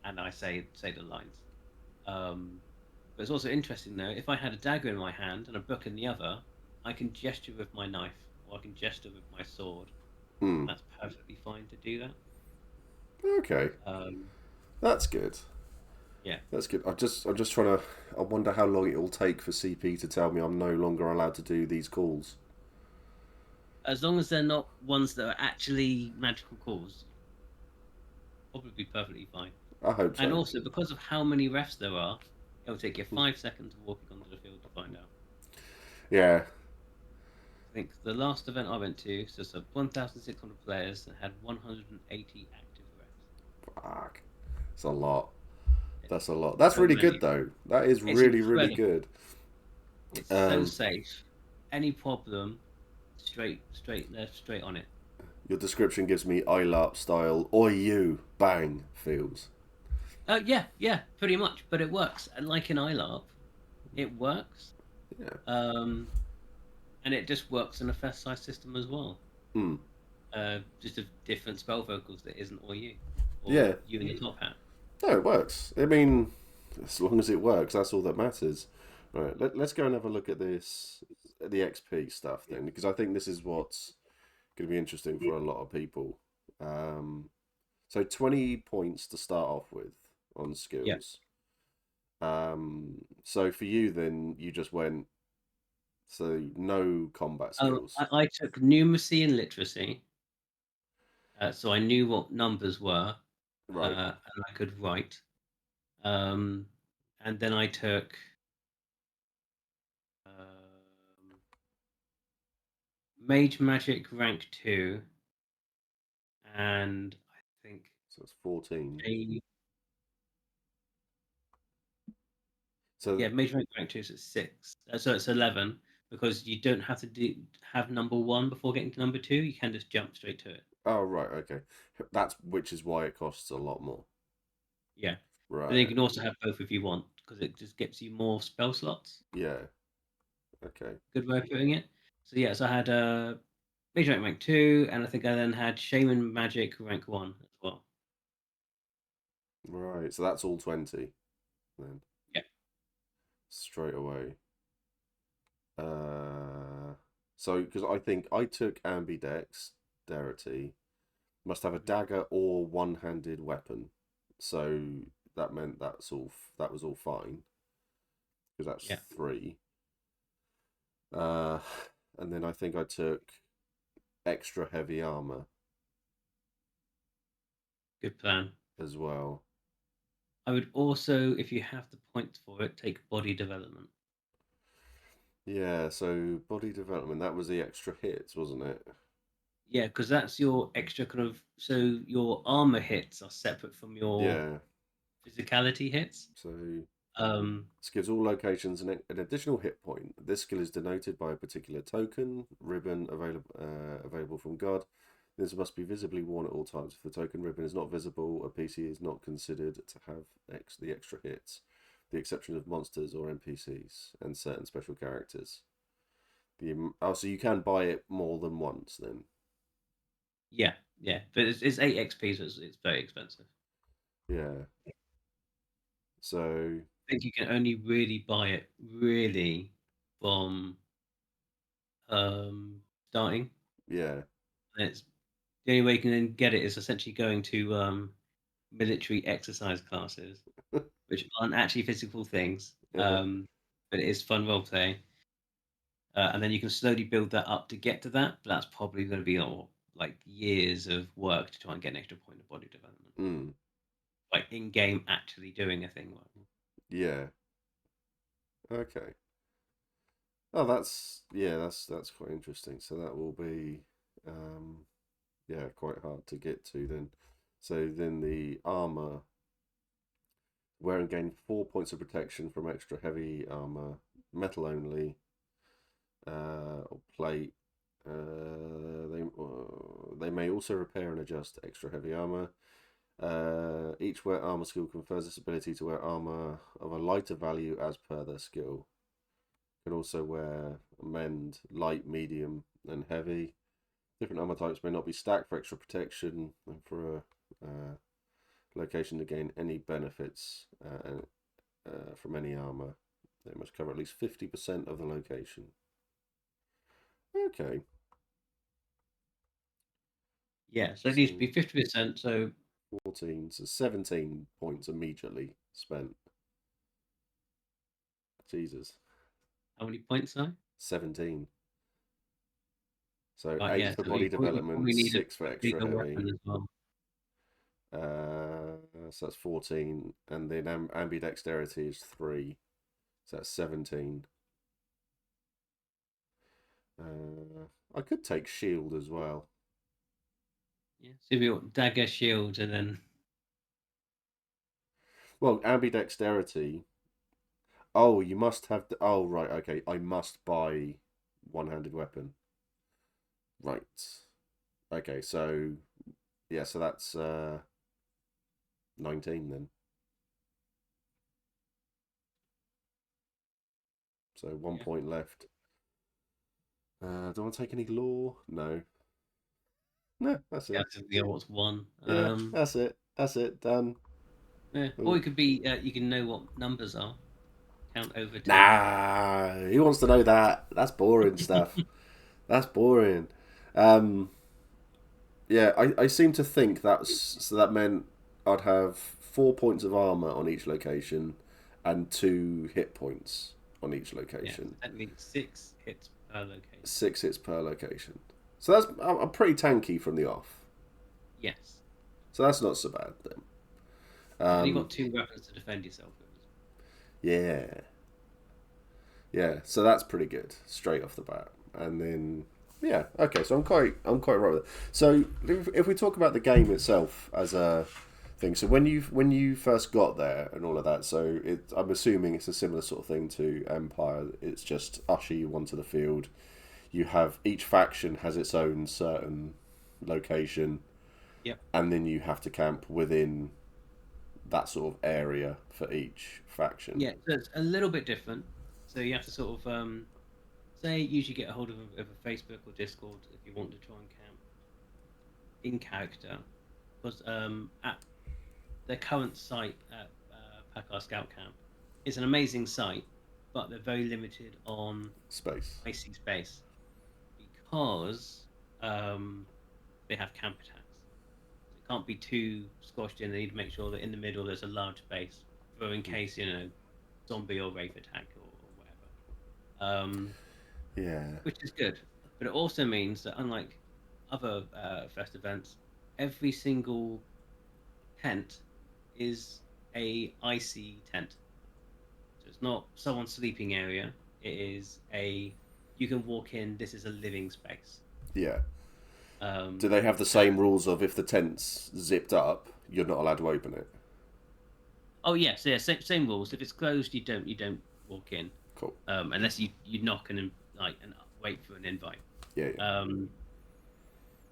and I say the lines. Um, but it's also interesting though, if I had a dagger in my hand and a book in the other, I can gesture with my knife or I can gesture with my sword, and Mm. that's perfectly fine to do that. Okay. Um, That's good. yeah. That's good. I'm just trying to I wonder how long it will take for CP to tell me I'm no longer allowed to do these calls. As long as they're not ones that are actually magical calls, probably be perfectly fine. I hope And so. also, because of how many refs there are, it'll take you 5 seconds of walking onto the field to find out. Yeah. I think the last event I went to, so it's 1,600 players and had 180 active refs. Fuck. It's a lot. It's That's a lot. That's so really good many. though. That is It's really, really incredible. good. It's so Um, safe. Any problem, straight left, straight on it. your description gives me ILARP style, oi you, bang, feels. Yeah, yeah, pretty much. But it works. And like in ILARP, it works. Yeah. Um, and it just works in a fast size system as well. Mm. Just a different spell vocals that isn't or Yeah. you in the top hat. No, it works. I mean, as long as it works, that's all that matters. Right, let's go and have a look at this, the XP stuff then, because I think this is what's going to be interesting for a lot of people. Um, so 20 points to start off with on Yeah. skills. So for you then, you just went, so no combat skills. I took numeracy and literacy, so I knew what numbers were, Right. and I could write. Um, and then I took um, Mage Magic rank 2, and I think So it's 14. a So, yeah, Mage Magic rank 2 is at 6, so it's 11 because you don't have to have number 1 before getting to number 2. You can just jump straight to it. oh, right, okay. That's which is why it costs a lot more. Yeah, but then you Right. can also have both if you want because it just gives you more spell slots. Yeah. Okay. Good way of putting it. So yeah, so I had Mage rank 2, and I think I then had Shaman Magic rank 1 as well. Right. So that's all 20 then, Yeah. straight away. Uh, so, because I think I took ambidexterity, must have a Mhm. dagger or one-handed weapon. So that meant that was all fine because that's Yeah. 3. Uh, and then I think I took extra heavy armor Good plan. as well. I would also, if you have the points for it, take body development. Yeah, so body development, that was the extra hits, wasn't it? Yeah, because that's your extra kind of. So your armor hits are separate from your Yeah. physicality hits. So Um, this gives all locations an additional hit point. This skill is denoted by a particular token, ribbon available from God. This must be visibly worn at all times. If the token ribbon is not visible, a PC is not considered to have the extra hits, the exception of monsters or NPCs and certain special characters. So you can buy it more than once then. yeah, yeah, but it's 8 XP, so it's very expensive. Yeah. So I think you can only really buy it really from starting. yeah. And it's the only way you can then get it is essentially going to military exercise classes, which aren't actually physical things. But it is fun role play. And then you can slowly build that up to get to that. But that's probably going to be like years of work to try and get an extra point of body development. Mm. Like in game, actually doing a thing. Yeah. Okay. Oh, that's quite interesting. So that will be, quite hard to get to then. So then the armor, wear and gain 4 points of protection from extra heavy armor, metal only, or plate. They may also repair and adjust extra heavy armor. Each wear armor skill confers this ability to wear armor of a lighter value as per their skill. Can also wear mend, light, medium, and heavy. Different armor types may not be stacked for extra protection and for a location to gain any benefits from any armor. They must cover at least 50% of the location. Okay. Yeah, so it needs to be 50%. So 14, so 17 points immediately spent. Jesus. how many points are? 17. So Right, 8 yeah. for So body you development, probably need a 6 for extra bigger heavy. weapon as well. So that's 14. And then ambidexterity is 3. So that's 17. I could take shield as well. Yeah. So if you got dagger, shield, and then Well, ambidexterity. Oh, you must have. Oh, right. Okay. I must buy one-handed weapon. Right. Okay. So yeah. So that's 19 then. So 1 point left. Do I want to take any law? No. No, that's yeah, it. yeah, what's one? Yeah, that's it. That's it. Done. Yeah. Or Ooh. it could be you can know what numbers are. Count over 10. Nah, who wants to know that? That's boring stuff. That's boring. Um, yeah, I seem to think that meant I'd have 4 points of armor on each location and 2 hit points on each Yeah, location. that means 6 hits per location. 6 hits per location. So I'm pretty tanky from the off. Yes. So that's not so bad then. And you've got 2 weapons to defend yourself with. Yeah, yeah. So that's pretty good straight off the bat. And then yeah, okay. So I'm quite right with it. So if we talk about the game itself as a thing, so when you first got there and all of that, so I'm assuming it's a similar sort of thing to Empire. It's just usher you onto the field. You have each faction has its own certain location, Yep. and then you have to camp within that sort of area for each faction. Yeah, so it's a little bit different. So you have to sort of say usually get a hold of a Facebook or Discord if you want to try and camp in character, because at their current site at Packard Scout Camp, it's an amazing site, but they're very limited on Space. icy space because they have camp attacks. So it can't be too squashed in. They need to make sure that in the middle there's a large space for in case zombie or wraith attack or whatever. Yeah. Which is good. But it also means that unlike other fest events, every single tent is a icy tent. So it's not someone's sleeping area. It is you can walk in. This is a living space. Yeah. Um, Do they have the same rules of if the tent's zipped up, you're not allowed to open it? Oh yes, yeah, same rules. If it's closed, you don't walk in, Cool. unless you knock and like and wait for an invite. Yeah, yeah. Um,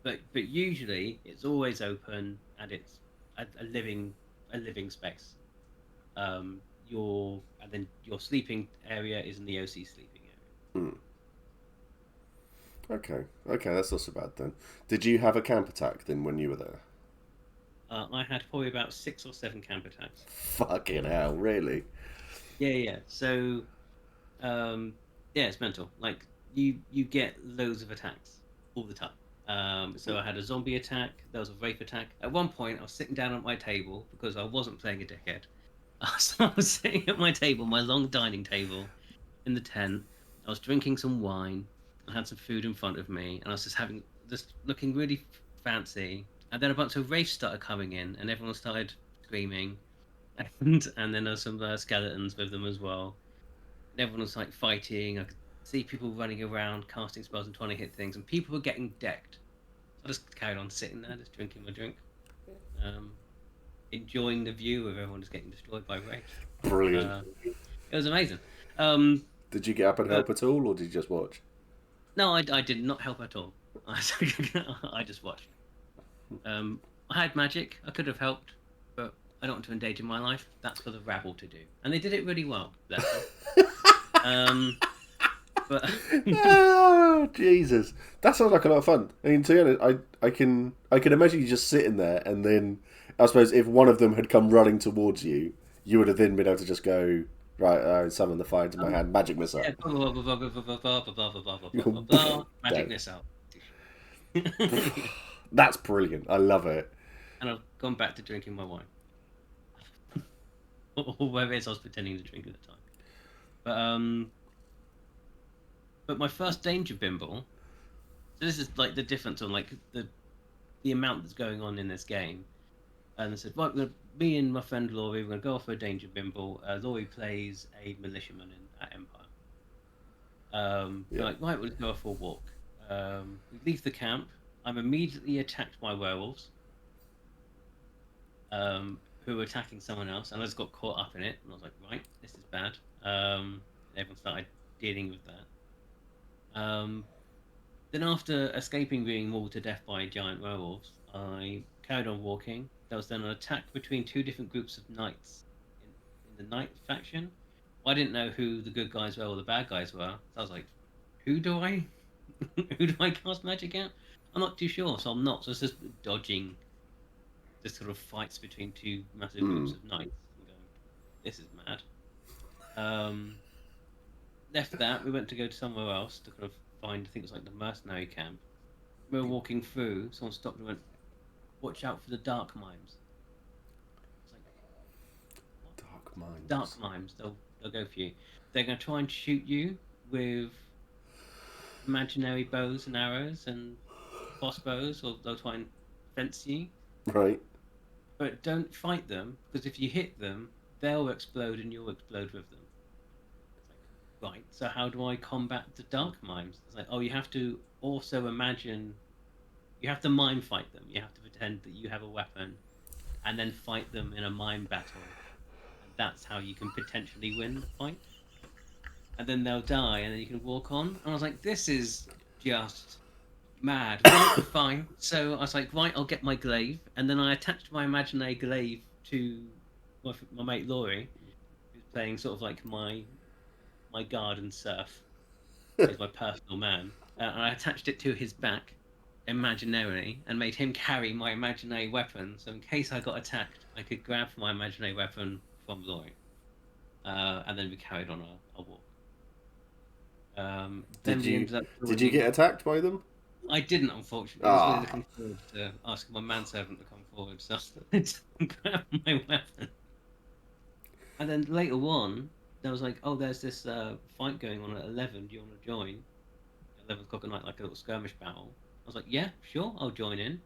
but usually it's always open and it's a living space. Your sleeping area is in the OC sleeping area. Hmm. Okay. Okay, that's not so bad then. Did you have a camp attack then when you were there? I had probably about 6 or 7 camp attacks. Fucking hell, really? Yeah, yeah. So um, yeah, it's mental. Like you get loads of attacks all the time. So I had a zombie attack. There was a wraith attack. At one point, I was sitting down at my table because I wasn't playing a dickhead. So I was sitting at my table, my long dining table in the tent. I was drinking some wine. I had some food in front of me, and I was just looking really fancy. And then a bunch of wraiths started coming in, and everyone started screaming. And then there was some skeletons with them as well. And everyone was like fighting. I could see people running around, casting spells and trying to hit things, and people were getting decked. So I just carried on sitting there, just drinking my drink, um, enjoying the view of everyone just getting destroyed by wraiths. Brilliant. It was amazing. Um, Did you get up and but help at all, or did you just watch? no, I did not help at all. I just watched. I had magic. I could have helped, but I don't want to endanger my life. That's for the rabble to do, and they did it really well. Bless them. Um, but Oh, Jesus, that sounds like a lot of fun. I mean, to be honest, I can imagine you just sitting there, and then I suppose if one of them had come running towards you, you would have then been able to just go right. Summon the fire into my hand, magic missile. yeah, blah blah blah blah blah blah blah blah blah blah blah blah blah You're blah blah. Magic dead. missile. That's brilliant. I love it. And I've gone back to drinking my wine, or whatever it is I was pretending to drink at the time. But but my first danger bimble. So this is like the difference on like the amount that's going on in this game. And I said, right, me and my friend Laurie, we're gonna go off for a danger bimble. Laurie plays a militiaman at Empire. We're Yeah. like, right, we'll go off for a walk. We leave the camp. I'm immediately attacked by werewolves, who were attacking someone else, and I just got caught up in it. And I was like, right, this is bad. Everyone started dealing with that. Then after escaping being mauled to death by giant werewolves, I carried on walking. There was then an attack between two different groups of knights in the knight faction. Well, I didn't know who the good guys were or the bad guys were. So I was like, who do I who do I cast magic at? I'm not too sure, so I'm not. So it's just dodging the sort of fights between two massive Hmm. groups of knights and going, this is mad. Um, Left that, we went to go to somewhere else to kind of find, I think it was like the mercenary camp. We were walking through, someone stopped and went, watch out for the dark mimes. It's like, what? Dark minds. Dark mimes, they'll go for you. They're going to try and shoot you with imaginary bows and arrows and crossbows, or they'll try and fence you. Right. But don't fight them, because if you hit them, they'll explode and you'll explode with them. It's like, right, so how do I combat the dark mimes? It's like, oh, you have to also imagine, you have to mime fight them. You have to pretend that you have a weapon and then fight them in a mime battle. And that's how you can potentially win the fight. And then they'll die and then you can walk on. And I was like, this is just mad. Right, fine. So I was like, right, I'll get my glaive. And then I attached my imaginary glaive to my mate Laurie, who's playing sort of like my guard and serf. He's my personal man. And I attached it to his back imaginarily and made him carry my imaginary weapon. So in case I got attacked, I could grab my imaginary weapon from Laurie. And then we carried on our walk. Then Did we you ended up did you get attacked by them? I didn't, unfortunately. I was really Ah. looking forward to asking my manservant to come forward, so I grab my weapon. And then later on, there was like, oh, there's this fight going on at 11. Do you want to join? 11 o'clock at night, like a little skirmish battle. I was like, yeah, sure, I'll join in.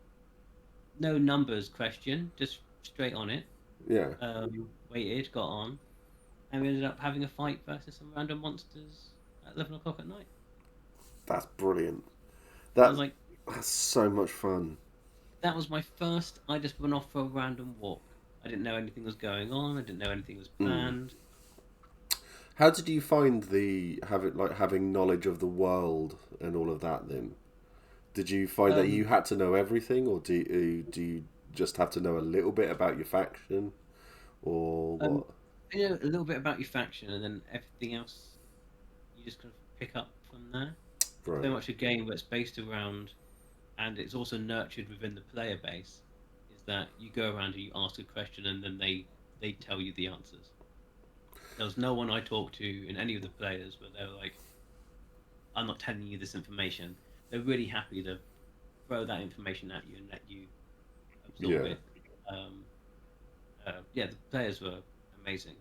No numbers question, just straight on it. Yeah. Waited, got on, and we ended up having a fight versus some random monsters at 11 o'clock at night. That's brilliant. I was like, That's so much fun. that was my first. I just went off for a random walk. I didn't know anything was going on. I didn't know anything was Mm. planned. How did you find having knowledge of the world and all of that? Then did you find that you Um, had to know everything, or do you just have to know a little bit about your faction, or um, what? a little bit about your faction, and then everything else you just kind of pick up from there. So Right. much a game that's based around, and it's also nurtured within the player base, is that you go around and you ask a question, and then they tell you the answers. There was no one I talked to in any of the players where they were like, "I'm not telling you this information." They're really happy to throw that information at you and let you absorb Yeah. it. Um, yeah, the players were amazing.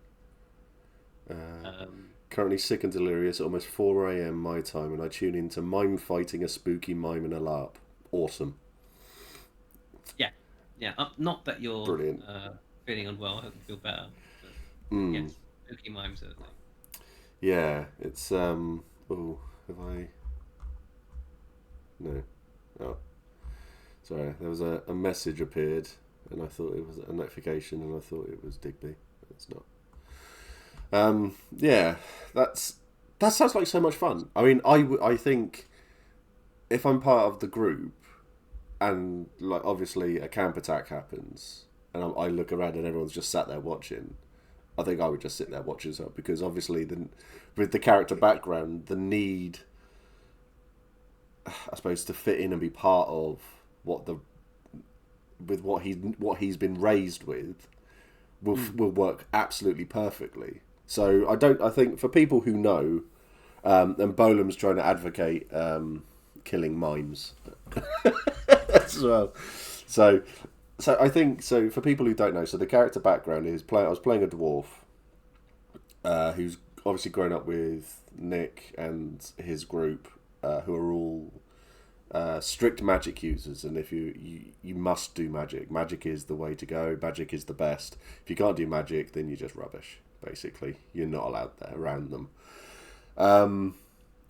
Uh, Um, Currently sick and delirious at almost 4 a.m. my time, and I tune in to mime fighting a spooky mime in a LARP. Awesome. yeah, yeah. Not that you're Brilliant. feeling unwell. I hope you feel better. But Mm. yes, spooky mimes are a thing. Yeah, it's oh, have I no. Oh, sorry. There was a message appeared and I thought it was a notification and I thought it was Digby. It's not. Yeah, that's that sounds like so much fun. I mean, I think if I'm part of the group and like obviously a camp attack happens and I look around and everyone's just sat there watching, I think I would just sit there watching so because obviously with the character background, the need I suppose to fit in and be part of what the with what he's been raised with Mm. will work absolutely perfectly. So I think for people who know, and Bolam's trying to advocate killing mimes as well. So I think so for people who don't know. So the character background is I was playing a dwarf who's obviously grown up with Nick and his group, who are all strict magic users, and if you must do magic. Magic is the way to go. Magic is the best. If you can't do magic, then you're just rubbish. Basically, you're not allowed there around them.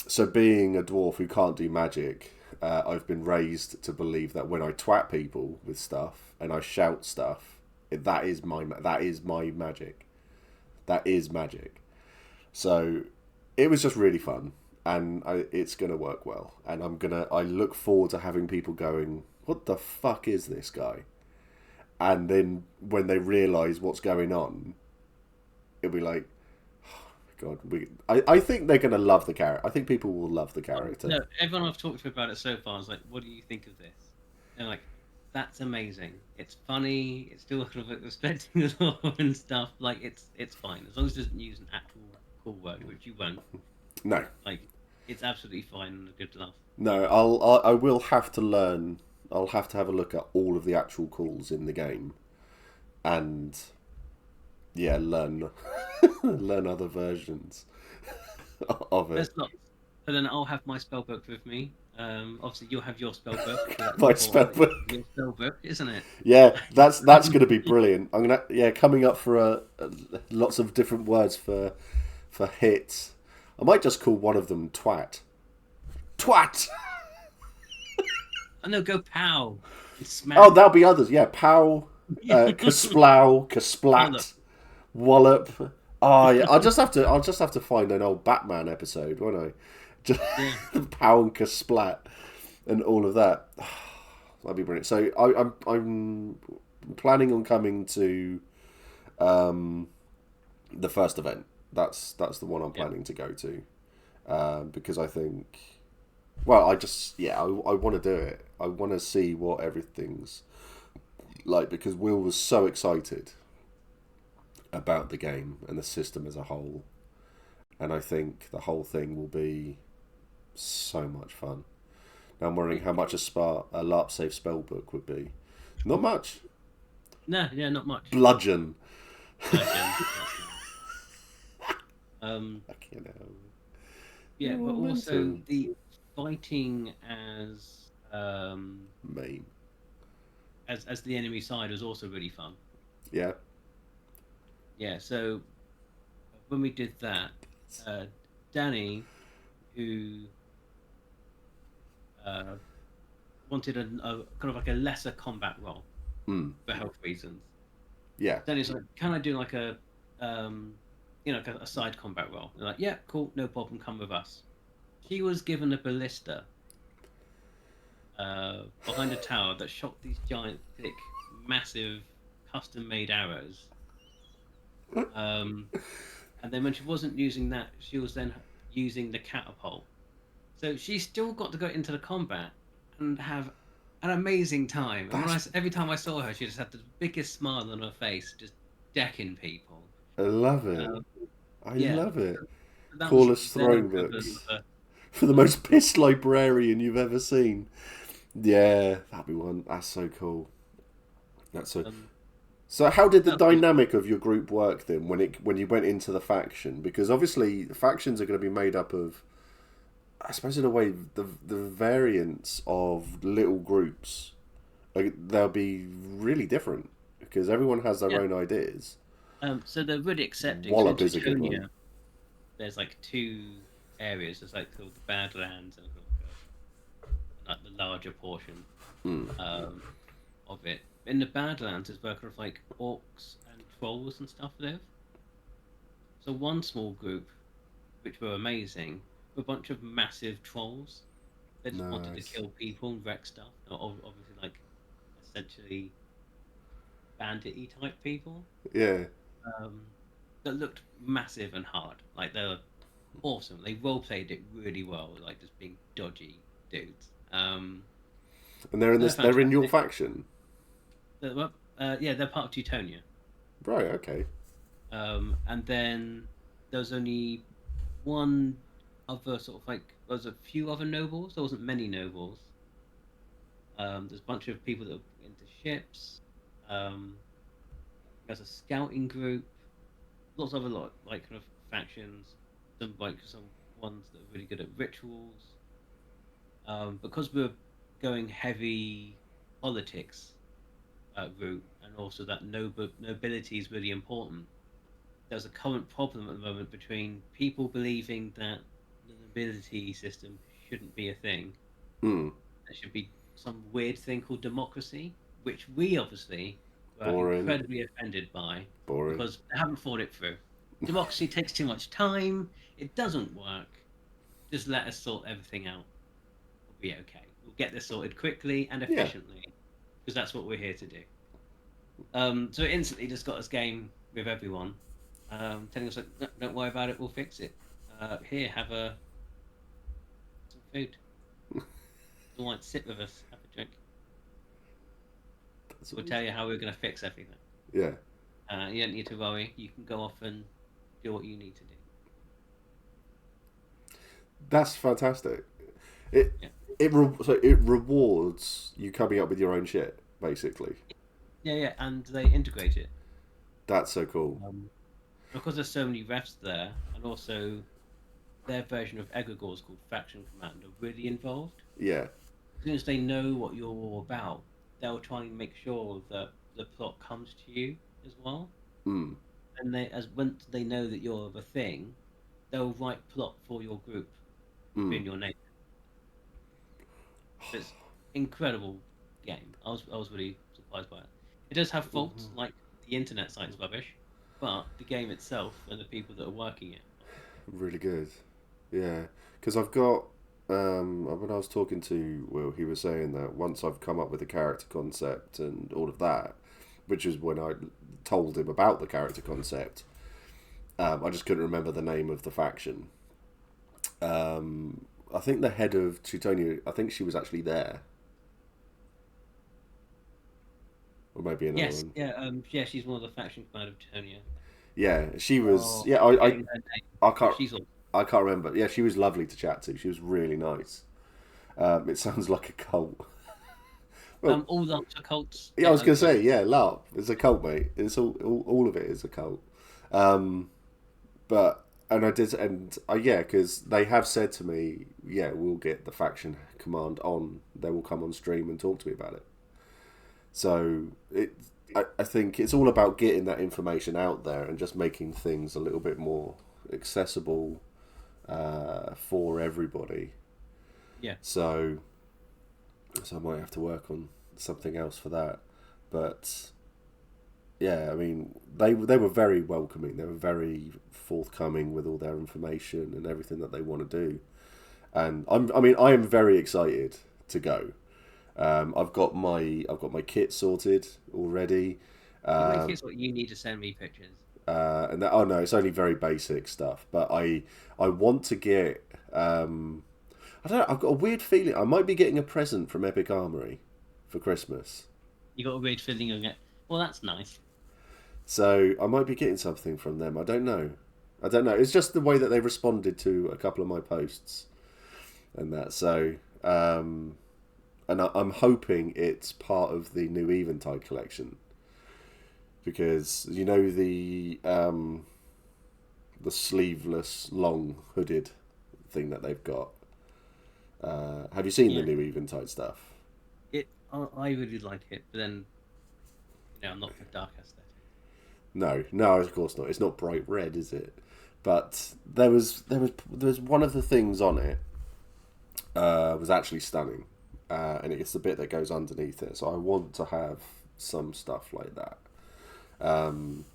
So being a dwarf who can't do magic, I've been raised to believe that when I twat people with stuff and I shout stuff, that is my magic. That is magic. So it was just really fun, and it's gonna work well. And I look forward to having people going, "What the fuck is this guy?" And then when they realise what's going on, it'll be like, God, I think they're gonna love the character. I think people will love the character. No, everyone I've talked to about it so far is like, "What do you think of this?" And like, "That's amazing. It's funny. It's still kind of respecting the law and stuff. Like, it's fine as long as it doesn't use an actual cool word, which you won't. No, Like, it's absolutely fine and a good laugh." no, I will have to learn. I'll have to have a look at all of the actual calls in the game, and yeah, learn learn other versions of it. There's lots. But then I'll have my spell book with me. Obviously, you'll have your spell book, so that's My important that you have spellbook. your spell book, isn't it? Yeah, that's going to be brilliant. I'm gonna coming up for lots of different words for hits. I might just call one of them twat. Twat. I know, go pow and Oh, smack, there'll be others. Yeah, pow, kasplow, wallop. kasplat, wallop. Oh yeah, I'll just have to find an old Batman episode, won't I? Just Yeah. pow and kasplat and all of that. That'd be brilliant. So I'm planning on coming to the first event. That's the one I'm Yeah. planning to go to, because I think, well, I want to do it. I want to see what everything's like because Will was so excited about the game and the system as a whole, and I think the whole thing will be so much fun. Now I'm wondering how much a LARP safe spell book would be. Not much. No, yeah, not much. Bludgeon. Legend. That's nice. Um, Fucking hell. yeah, but Oh, also mental. the fighting Meme. as the enemy side was also really fun. Yeah. Yeah, so when we did that, uh, Danny, who uh, wanted a kind of like a lesser combat role Mm. for health reasons, Yeah. Then he's like, "Can I do like a, like a side combat role?" They're like, "Yeah, cool, no problem. Come with us." She was given a ballista behind a tower that shot these giant, thick, massive, custom-made arrows. Um, and then when she wasn't using that, she was then using the catapult. So she still got to go into the combat and have an amazing time. And That's every time I saw her, she just had the biggest smile on her face, just decking people. I love it. Um, I yeah, love it. that Call was us then throwing equivalent books of a for the most pissed librarian you've ever seen. Yeah, that'd be one. That's so cool. That's so. um, So how did the that was dynamic of your group work then when you went into the faction? Because obviously the factions are going to be made up of, I suppose in a way, the variants of little groups. Like, they'll be really different because everyone has their yeah. own ideas. So they're really accepting. So in Wallop is a good one. Teutonia, there's like two areas. There's like called the Badlands and like the larger portion Mm. um, of it. In the Badlands is where kind of like orcs and trolls and stuff live. So one small group, which were amazing, were a bunch of massive trolls. They just wanted to Nice. kill people and wreck stuff. Obviously, like essentially bandit-y type people. Yeah. Um, that looked massive and hard. Like they were awesome. They role played it really well, like just being dodgy dudes. And they're in They're this. They're in your fantastic. faction. Yeah, they're part of Teutonia. Right. Okay. And then there was only one other sort of like there was a few other nobles. There wasn't many nobles. There's a bunch of people that were into ships. Um, there's a scouting group. Lots of other like kind of factions. Some ones that are really good at rituals. Because we're going heavy politics route, and also that nobility is really important. There's a current problem at the moment between people believing that the nobility system shouldn't be a thing. Hmm. There should be some weird thing called democracy, which we obviously were Boring. incredibly offended by Boring. because they haven't thought it through. Democracy takes too much time. It doesn't work. Just let us sort everything out. We'll be okay. We'll get this sorted quickly and Yeah. efficiently because that's what we're here to do. So it instantly just got us game with everyone, telling us like, "No, don't worry about it, we'll fix it. Here, have some food. Don't want to sit with us, have a drink. That's We'll awesome. tell you how we're going to fix everything. Yeah. You don't need to worry. You can go off and do what you need to do." That's fantastic. It Yeah, so it rewards you coming up with your own shit, basically. yeah, yeah. And they integrate it That's so cool. because there's so many refs there, and also their version of egregore is called Faction Command are really involved. Yeah. As soon as they know what you're all about, they'll try and make sure that the plot comes to you as well. Mm. And once they know that you're the thing, they'll write plot for your group Mm. within your name. It's incredible game. I was really surprised by it. It does have faults, like the internet site's rubbish, but the game itself and the people that are working it are great. Really good. Yeah. Because I've got. When I was talking to Will, he was saying that once I've come up with a character concept and all of that, which is when I told him about the character concept, I just couldn't remember the name of the faction. I think the head of Teutonia, I think she was actually there, or maybe another Yes, one. yeah, yeah. She's one of the faction command of Titonia. Yeah, she was. Oh, Yeah, I'm forgetting her name, I but can't she's awesome. I can't remember. Yeah, she was lovely to chat to. She was really nice. It sounds like a cult. Well, All the Ultra cults yeah, I get was gonna over. say, yeah, love. It's a cult, mate. It's all of it is a cult. Um, but and I did, and yeah, because they have said to me, yeah, we'll get the faction command on. They will come on stream and talk to me about it. So I think it's all about getting that information out there and just making things a little bit more accessible for everybody. Yeah, So I might have to work on something else for that. But yeah, I mean, they were very welcoming. They were very forthcoming with all their information and everything that they want to do. And I am very excited to go. I've got my kit sorted already. You make it what you need to send me pictures. And that, oh no, it's only very basic stuff. But I want to get. I don't know. I've got a weird feeling I might be getting a present from Epic Armory for Christmas. You got a weird feeling you'll get. Well, that's nice. So I might be getting something from them. I don't know. I don't know. It's just the way that they responded to a couple of my posts and that. So, and I'm hoping it's part of the new Eventide collection because you know the sleeveless, long hooded thing that they've got. Have you seen the new Eventide stuff? I really like it, but then I'm not for dark aesthetic. No, of course not. It's not bright red, is it? But there was one of the things on it was actually stunning, and it's the bit that goes underneath it. So I want to have some stuff like that.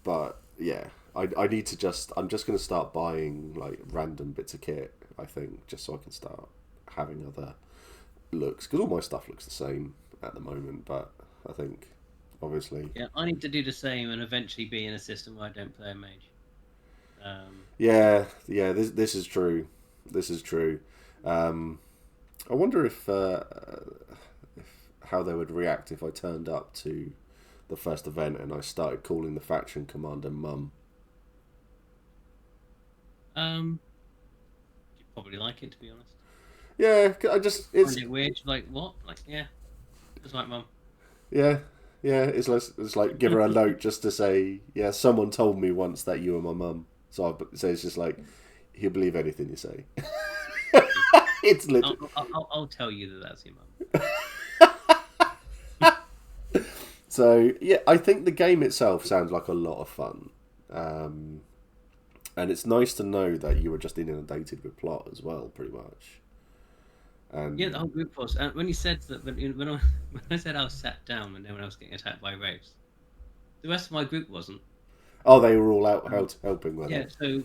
But yeah, I need to I'm just going to start buying like random bits of kit. I think just so I can start having other looks because all my stuff looks the same at the moment. But I think obviously I need to do the same and eventually be in a system where I don't play a mage. Yeah. This is true. This is true. I wonder if how they would react if I turned up to the first event and I started calling the faction commander Mum. You'd probably like it, to be honest. Yeah, it's find it weird. Like what? Like just like Mum. Yeah, it's like give her a note just to say, yeah, someone told me once that you were my mum. So it's just like he'll believe anything you say. It's literally. I'll tell you that that's your mum. So yeah, I think the game itself sounds like a lot of fun, and it's nice to know that you were just inundated with plot as well, pretty much. And the whole group was. When you said that, when I said I was sat down, and then when I was getting attacked by wraiths, the rest of my group wasn't. Oh, they were all out helping with it. So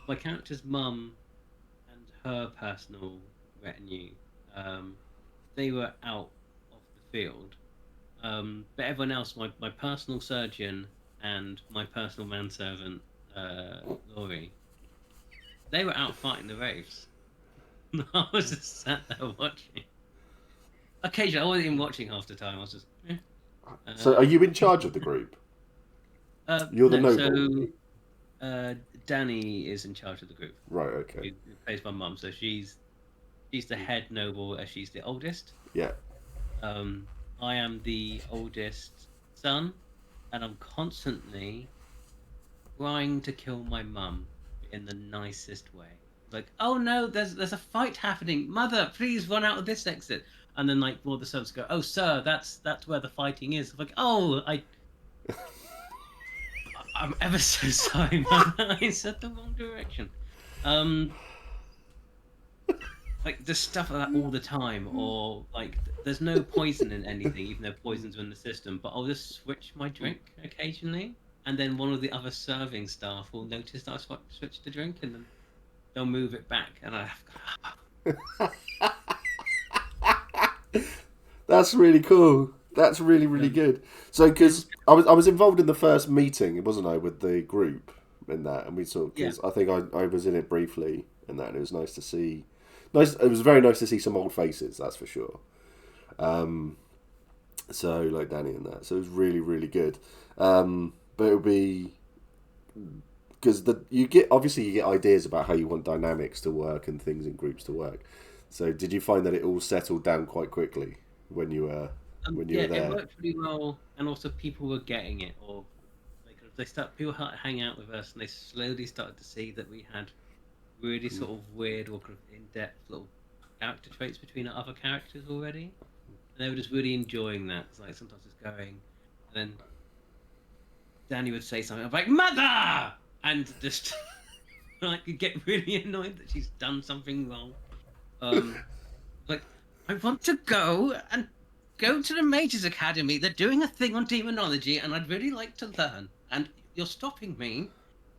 my character's mum and her personal retinue, they were out of the field. But everyone else, my personal surgeon and my personal manservant, Laurie, they were out fighting the wraiths. I was just sat there watching. Occasionally, I wasn't even watching half the time. I was just. So, are you in charge of the group? You're the noble. So, Danny is in charge of the group. Right. Okay. Who plays my mum? So she's the head noble, as she's the oldest. Yeah. I am the oldest son, and I'm constantly trying to kill my mum in the nicest way. Like, oh no, there's a fight happening. Mother, please run out of this exit. And then like all the servants go, oh sir, that's where the fighting is. I'm like, oh, I'm ever so sorry, Mother. I said the wrong direction. Like there's stuff like that all the time, or like there's no poison in anything, even though poisons are in the system. But I'll just switch my drink occasionally, and then one of the other serving staff will notice that I switched the drink, and then they'll move it back, and I have. That's really cool. That's really good. So, because I was involved in the first meeting, wasn't I, with the group in that, and we sort because I think I was in it briefly in that, and it was nice to see. It was very nice to see some old faces. That's for sure. So like Danny and that. So it was really good. But it would be because you get ideas about how you want dynamics to work and things in groups to work. So did you find that it all settled down quite quickly when you were were there? It worked pretty well, and also people were getting it, or people hang out with us, and they slowly started to see that we had really sort of weird or kind of in-depth little character traits between our other characters already, and they were just really enjoying that. It's like sometimes it's going, and then Danny would say something, I'm like, "Mother!" and just like get really annoyed that she's done something wrong. Like, I want to go and go to the Mages Academy. They're doing a thing on demonology, and I'd really like to learn. And you're stopping me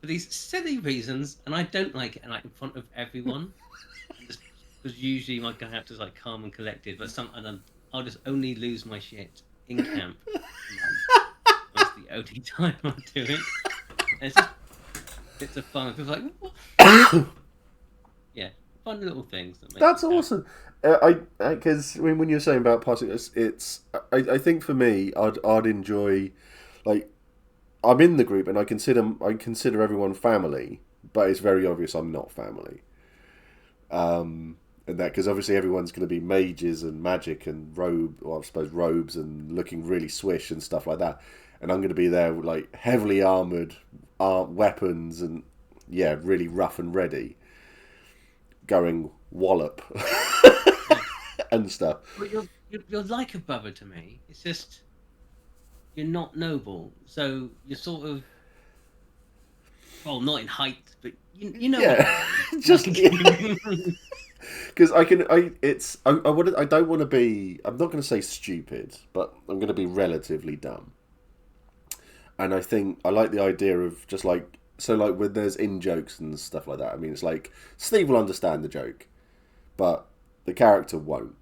for these silly reasons, and I don't like it. And like in front of everyone, and just because usually my character's like calm and collected, but I'll just only lose my shit in camp. That's the only time I do it. And it's just bits of fun. People are like, what? Yeah, fun little things that make That's you happy. awesome. Because when you're saying about passing, I think for me, I'd enjoy, like, I'm in the group and I consider everyone family, but it's very obvious I'm not family. And that because obviously everyone's going to be mages and magic and I suppose robes and looking really swish and stuff like that, and I'm going to be there with like heavily armored, weapons and yeah, really rough and ready, going wallop Yeah. and stuff. But you're like a brother to me. It's just you're not noble, so you're sort of well, not in height, but you know what Yeah, I mean. just Like, because I don't want to be. I'm not going to say stupid, but I'm going to be relatively dumb. And I think I like the idea of just like so like when there's in jokes and stuff like that. I mean, it's like Steve will understand the joke, but the character won't.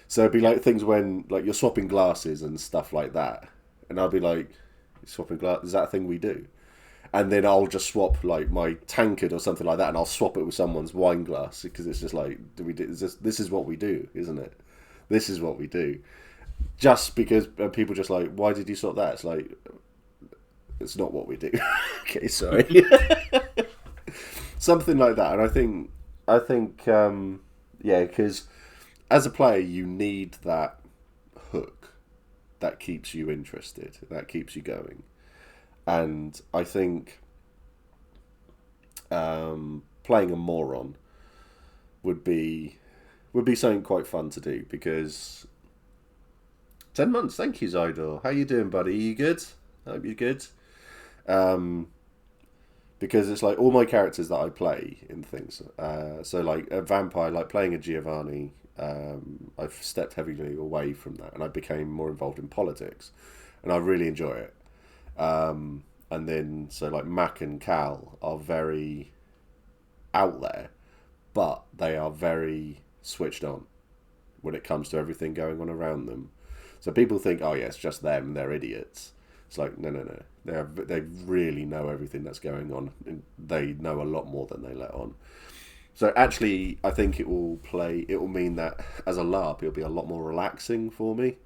So it'd be yeah, like things when like you're swapping glasses and stuff like that, and I'll be like, swapping glass is that a thing we do? And then I'll just swap like my tankard or something like that, and I'll swap it with someone's wine glass because it's just like, do we do this is what we do, isn't it? This is what we do. Just because people just like, why did you swap that? It's like, it's not what we do. Okay, sorry. Something like that, and I think, yeah, because as a player, you need that hook that keeps you interested, that keeps you going, and I think playing a moron would be something quite fun to do because 10 months. Thank you, Zydor. How you doing, buddy? Are you good? I hope you're good. Um, because it's like all my characters that I play in things. So like a vampire, like playing a Giovanni, I've stepped heavily away from that, and I became more involved in politics, and I really enjoy it. And then so like Mac and Cal are very out there, but they are very switched on when it comes to everything going on around them. So people think, oh yeah, it's just them, they're idiots. It's like no, no, no. They really know everything that's going on, and they know a lot more than they let on. So actually, I think it will play. It will mean that as a LARP, it'll be a lot more relaxing for me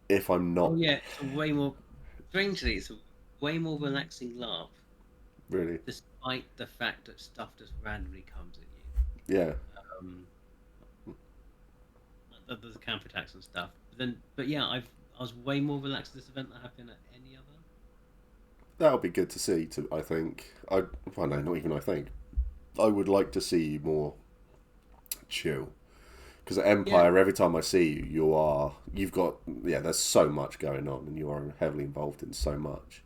if I'm oh not yeah, it's a way more. Strangely, it's a way more relaxing laugh, really. despite the fact that stuff just randomly comes at you. Yeah, Um, there's counter attacks and stuff. But yeah, I was way more relaxed at this event than I have been at any other. that'll be good to see. I think well, no, not even I think. I would like to see you more chill. Because at Yeah, Empire, every time I see you, you've got, yeah, there's so much going on, and you are heavily involved in so much.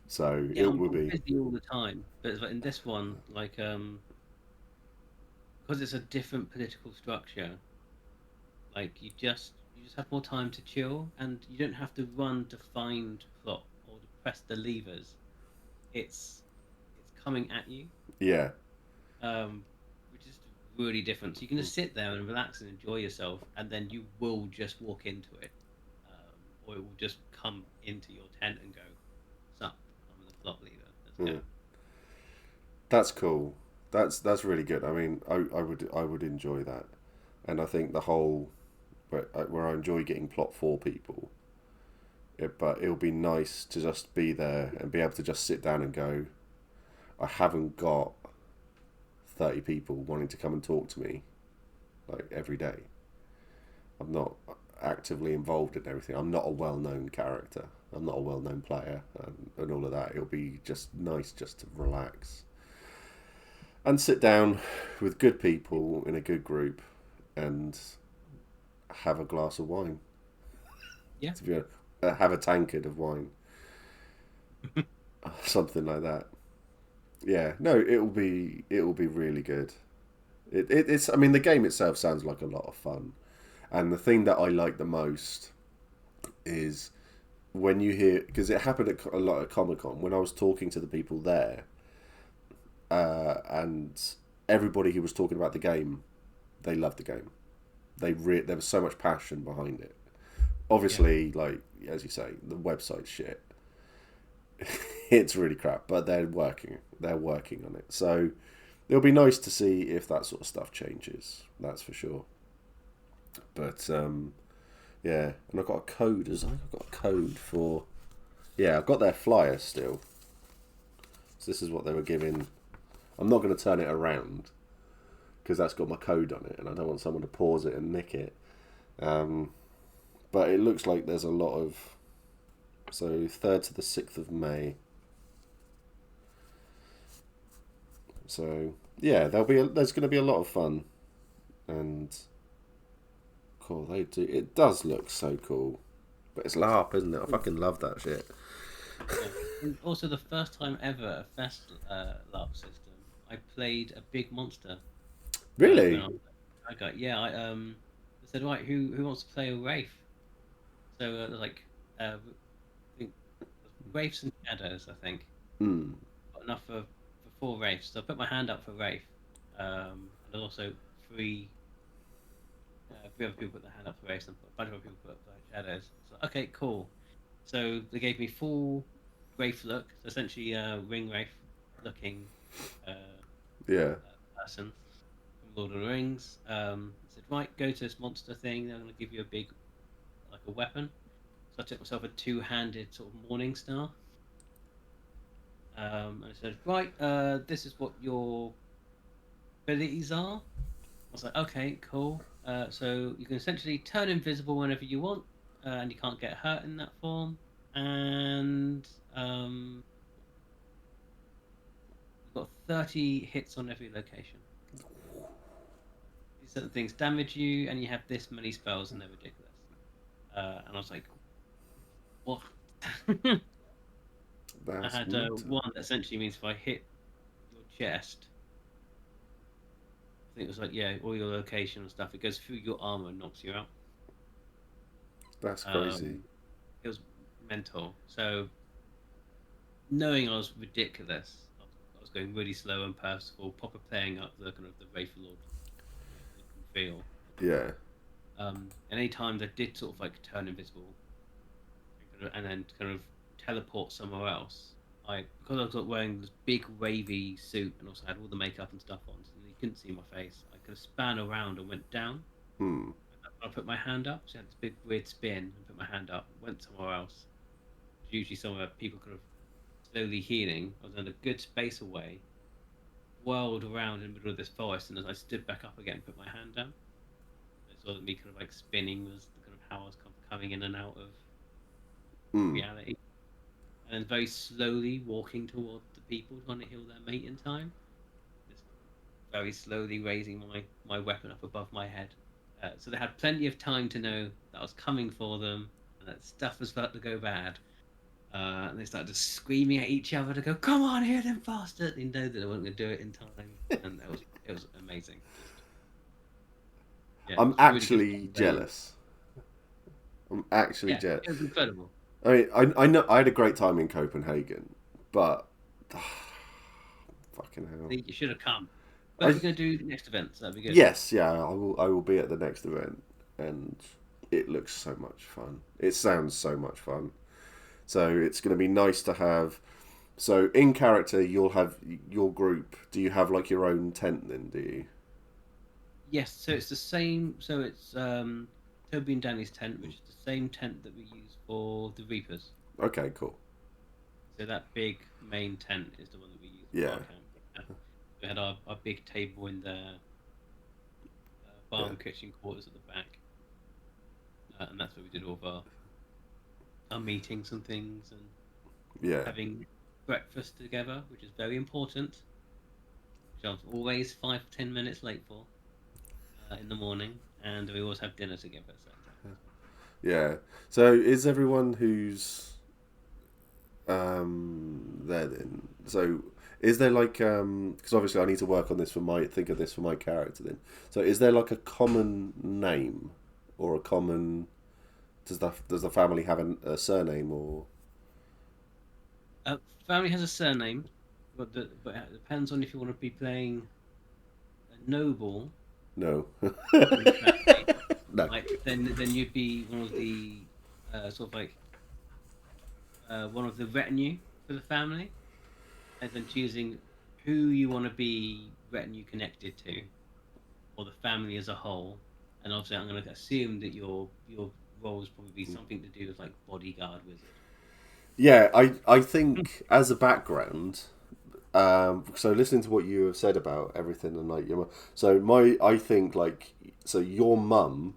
So yeah, it would I'm be, busy all the time, but it's like in this one, like because it's a different political structure. Like you just have more time to chill, and you don't have to run to find plot or to press the levers. It's it's coming at you, yeah, um, which is really different. So you can just sit there and relax and enjoy yourself, and then you will just walk into it, or it will just come into your tent and go, "Sup, I'm the plot leader. Let's go." mm. That's cool. That's really good. I mean, I would enjoy that, and I think the whole where I enjoy getting plot for people. But it'll be nice to just be there and be able to just sit down and go. I haven't got 30 people wanting to come and talk to me like every day. I'm not actively involved in everything. I'm not a well-known character. I'm not a well-known player, and all of that. It'll be just nice just to relax and sit down with good people in a good group and have a glass of wine. Yeah, To be honest, have a tankard of wine, something like that. Yeah, no, it will be really good. It's I mean the game itself sounds like a lot of fun, And the thing that I like the most is when you hear, because it happened at a lot at Comic-Con when I was talking to the people there, and everybody who was talking about the game, they loved the game. There was so much passion behind it. Obviously, like as you say, the website's shit. It's really crap, but they're working. They're working on it. So it'll be nice to see if that sort of stuff changes. That's for sure. But yeah, and I've got a code as I've got a code for. Yeah, I've got their flyer still. So this is what they were giving. I'm not going to turn it around because that's got my code on it, and I don't want someone to pause it and nick it. But it looks like there's a lot of. So 3rd to the 6th of May. So yeah, there's going to be a lot of fun, and cool. They do. It does look so cool, but it's LARP, isn't it? I fucking love that shit. Yeah. And also, the first time ever a Fest LARP system, I played a big monster. Really? When I got I said, right, who wants to play a Wraith? So like I think Wraiths and Shadows. I think Hmm. got enough for 4 Wraiths. So I put my hand up for Wraith, and also 3 3 other people put their hand up for Wraiths, and a bunch of other people put up for Shadows. So okay, cool. So they gave me full Wraith look, so essentially ring Wraith looking uh, Yeah. person from Lord of the Rings. Said, right, go to this monster thing. They're going to give you a big, like a weapon. So I took myself a 2-handed sort of Morning Star. And I said, right, this is what your abilities are. I was like, okay, cool. So you can essentially turn invisible whenever you want, and you can't get hurt in that form. And you've got 30 hits on every location. These certain things damage you, and you have this many spells, and they're ridiculous. And I was like, what? I That's had mental. one that essentially means if I hit your chest, I think it was like, yeah, all your location and stuff, it goes through your armor and knocks you out. That's crazy. It was mental. So, knowing I was ridiculous, I was going really slow and purposeful, proper playing up the kind of the Wraith Lord look and feel. Yeah. And any times I did sort of like turn invisible and then kind of teleport somewhere else, because I was wearing this big wavy suit and also had all the makeup and stuff on, so you couldn't see my face. I could have span around and went down. Hmm. I put my hand up, so I had this big weird spin and put my hand up, went somewhere else. Usually somewhere people could have slowly healing. I was in a good space away, whirled around in the middle of this forest, and as I stood back up again, put my hand down. I saw that me kind of like spinning was the kind of how I was coming in and out of Hmm. reality, and then very slowly walking toward the people trying to heal their mate in time. Just very slowly raising my weapon up above my head. So they had plenty of time to know that I was coming for them and that stuff was about to go bad. And they started just screaming at each other to go, "Come on, hear them faster!" They know that they weren't going to do it in time, and it was amazing. Just yeah, it I'm was really good actually fun playing. jealous. I'm actually Yeah, jealous. it was incredible. I mean, I know I had a great time in Copenhagen, but fucking I hell. think you should have come. But I we're going to do next event, so that'd be good. Yes, yeah, I will be at the next event, and it looks so much fun. It sounds so much fun. So it's going to be nice to have. So in character, you'll have your group. Do you have like your own tent then? Do you? Yes, so it's the same. So it's Toby and Danny's tent, which is the same tent that we use for the Reapers. Okay, cool. So that big main tent is the one that we use for Yeah, our camp. We had our big table in the bar yeah, and kitchen quarters at the back, and that's where we did all of our meetings and things, and yeah. having breakfast together, which is very important. Which I was always 5 to 10 minutes late for in the morning, and we always have dinner together at certain times as well. Yeah. So is everyone who's there then? So is there like because obviously I need to work on this for my think of this for my character then. So is there like a common name or a common? Does the family have a surname or Uh, Family has a surname, but it depends on if you want to be playing a noble no? in the family. No. Like then you'd be one of the sort of like one of the retinue for the family, and then choosing who you want to be retinue connected to, or the family as a whole. And obviously, I'm going to assume that your role is probably something to do with like bodyguard wizard. Yeah, I think as a background, so listening to what you have said about everything and like so I think like so your mum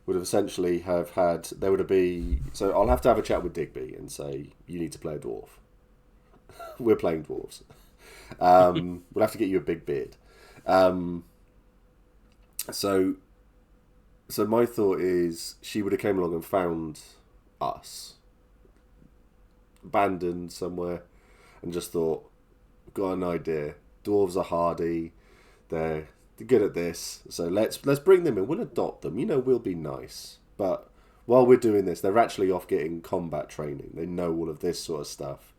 would have essentially have had there would have be so I'll have to have a chat with Digby and say you need to play a dwarf. We're playing dwarves. We'll have to get you a big beard. Um, so so my thought is she would have came along and found us abandoned somewhere and just thought, got an idea. Dwarves are hardy. They're good at this. So let's bring them in. We'll adopt them. We'll be nice. But while we're doing this, they're actually off getting combat training. They know all of this sort of stuff,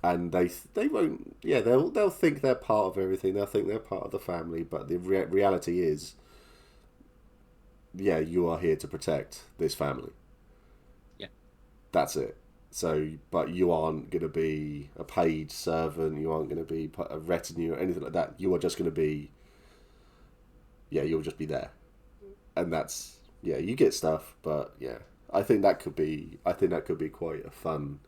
and they won't. Yeah, they'll think they're part of everything. They'll think they're part of the family. But the reality is, yeah, you are here to protect this family. Yeah. That's it. So, but you aren't going to be a paid servant. You aren't going to be a retinue or anything like that. You are just going to be, yeah, you'll just be there, and that's yeah. You get stuff, but yeah, I think that could be quite a fun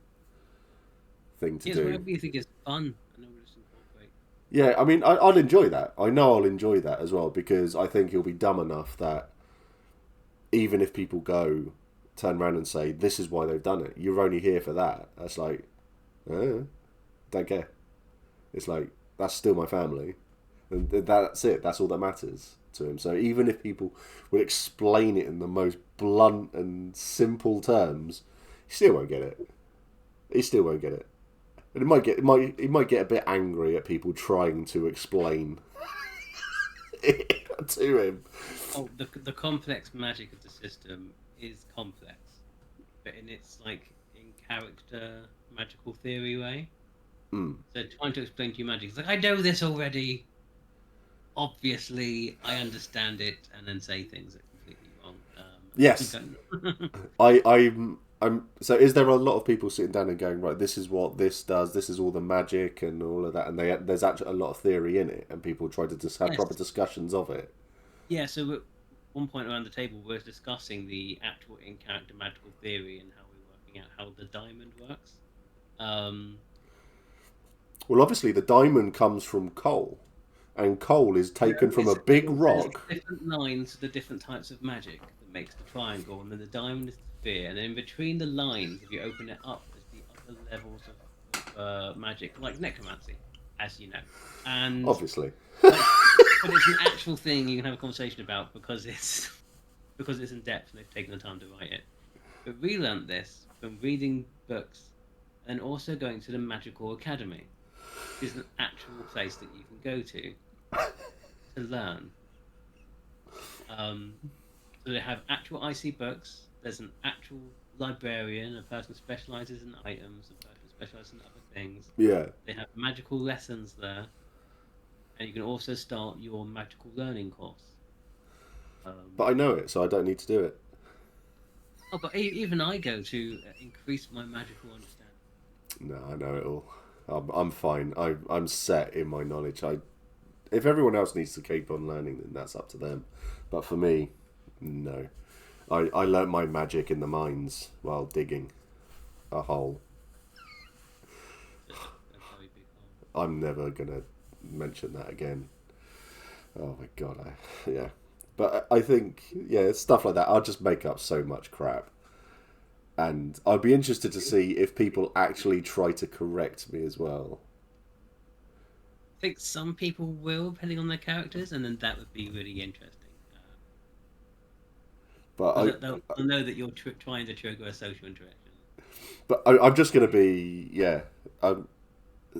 thing to Yes, do. whatever you think is fun, and then we'll just incorporate. Yeah, I mean, I'll enjoy that. I know I'll enjoy that as well because I think you'll be dumb enough that even if people turn around and say this is why they've done it, you're only here for that. That's like, don't care. It's like that's still my family, and that's it. That's all that matters to him. So even if people would explain it in the most blunt and simple terms, he still won't get it. He still won't get it. And he might get a bit angry at people trying to explain it to him. Oh, the complex magic of the system is complex, but in its like in character magical theory way. Mm. So trying to explain to you magic, it's like I know this already. Obviously, I understand it, and then say things that are completely wrong. Yes, Don't. I'm. So, is there a lot of people sitting down and going, right? This is what this does. This is all the magic and all of that, and there's actually a lot of theory in it, and people try to just have proper Yes, discussions of it. yeah. So at one point around the table, we're discussing the actual in-character magical theory and how we're working out how the diamond works. Um, Well, obviously, the diamond comes from coal, and coal is taken from a It's, big there's rock. different lines to the different types of magic that makes the triangle, and then the diamond is the sphere, and then in between the lines, if you open it up, there's the other levels of magic, like necromancy, as you know, and Obviously, like, but it's an actual thing you can have a conversation about because it's in depth and they've taken the time to write it. But we learnt this from reading books and also going to the Magical Academy, which is an actual place that you can go to learn. Um, so they have actual IC books. There's an actual librarian, a person who specializes in items, a person who specializes in other things. yeah. They have magical lessons there, and you can also start your magical learning course. But Um, I know it, so I don't need to do it. oh, but even I go to increase my magical understanding. No, I know it all. I'm fine. I'm set in my knowledge. If everyone else needs to keep on learning, then that's up to them. But for me, no. I learnt my magic in the mines while digging a hole. A very big hole. I'm never gonna mention that again. Oh my god, yeah. But I think yeah, stuff like that. I'll just make up so much crap, and I'd be interested to see if people actually try to correct me as well. I think some people will, depending on their characters, and then that would be really interesting. But Because they'll know that you're trying to trigger a social interaction. I'm just gonna be yeah.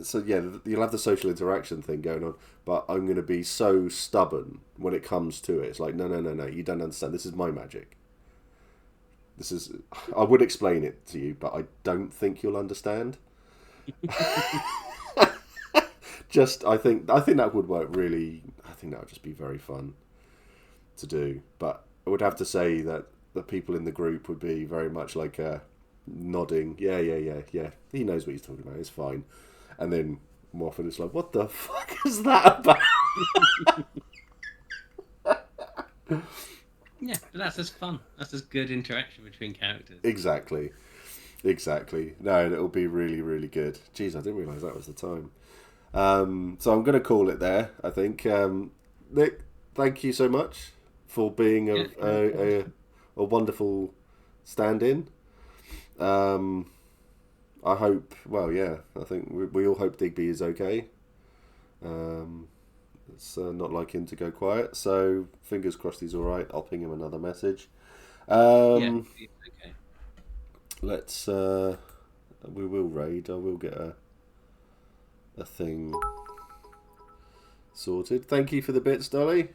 so yeah, you'll have the social interaction thing going on, but I'm going to be so stubborn when it comes to it. It's like, no, you don't understand. This is my magic. This is. I would explain it to you, but I don't think you'll understand. Just, I think that would work really. I think that would just be very fun to do. But I would have to say that the people in the group would be very much like nodding. Yeah. He knows what he's talking about. It's fine. And then more often it's like, what the fuck is that about? Yeah, but that's just fun. That's just good interaction between characters. Exactly. No, it'll be really, really good. Jeez, I didn't realise that was the time. So I'm going to call it there, I think. Nick, thank you so much for being a wonderful stand-in. I hope, well, yeah, I think we all hope Digby is okay. It's not like him to go quiet, so fingers crossed he's alright. I'll ping him another message. Yeah, okay. Let's, we will raid. I will get a thing sorted. Thank you for the bits, Dolly.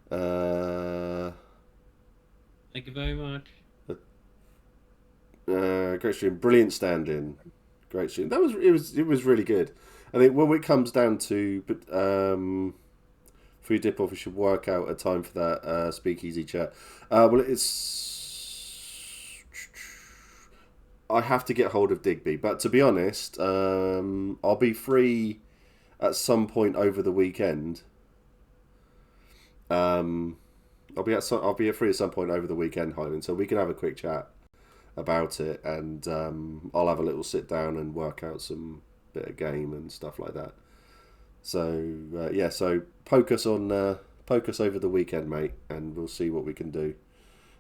Thank you very much. Great stream, brilliant stand-in. Great stream. It was really good. I think when it comes down to free dip off, we should work out a time for that speakeasy chat. Well, I have to get hold of Digby, but to be honest, I'll be free at some point over the weekend. I'll be free at some point over the weekend, Hyland, so we can have a quick chat about it, and I'll have a little sit down and work out some bit of game and stuff like that. So yeah, so poke us over the weekend, mate, and we'll see what we can do.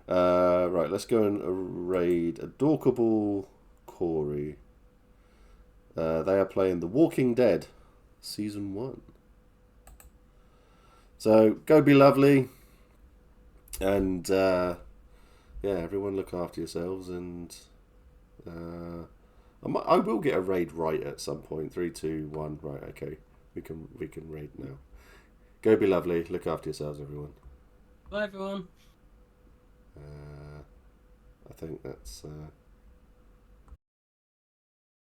Right, let's go and raid Adorkable Corey. They are playing The Walking Dead Season 1. So go be lovely, and yeah, everyone look after yourselves, and I will get a raid right at some point. 3, 2, 1. Right, okay, we can raid now. Go be lovely. Look after yourselves, everyone. Bye, everyone. I think that's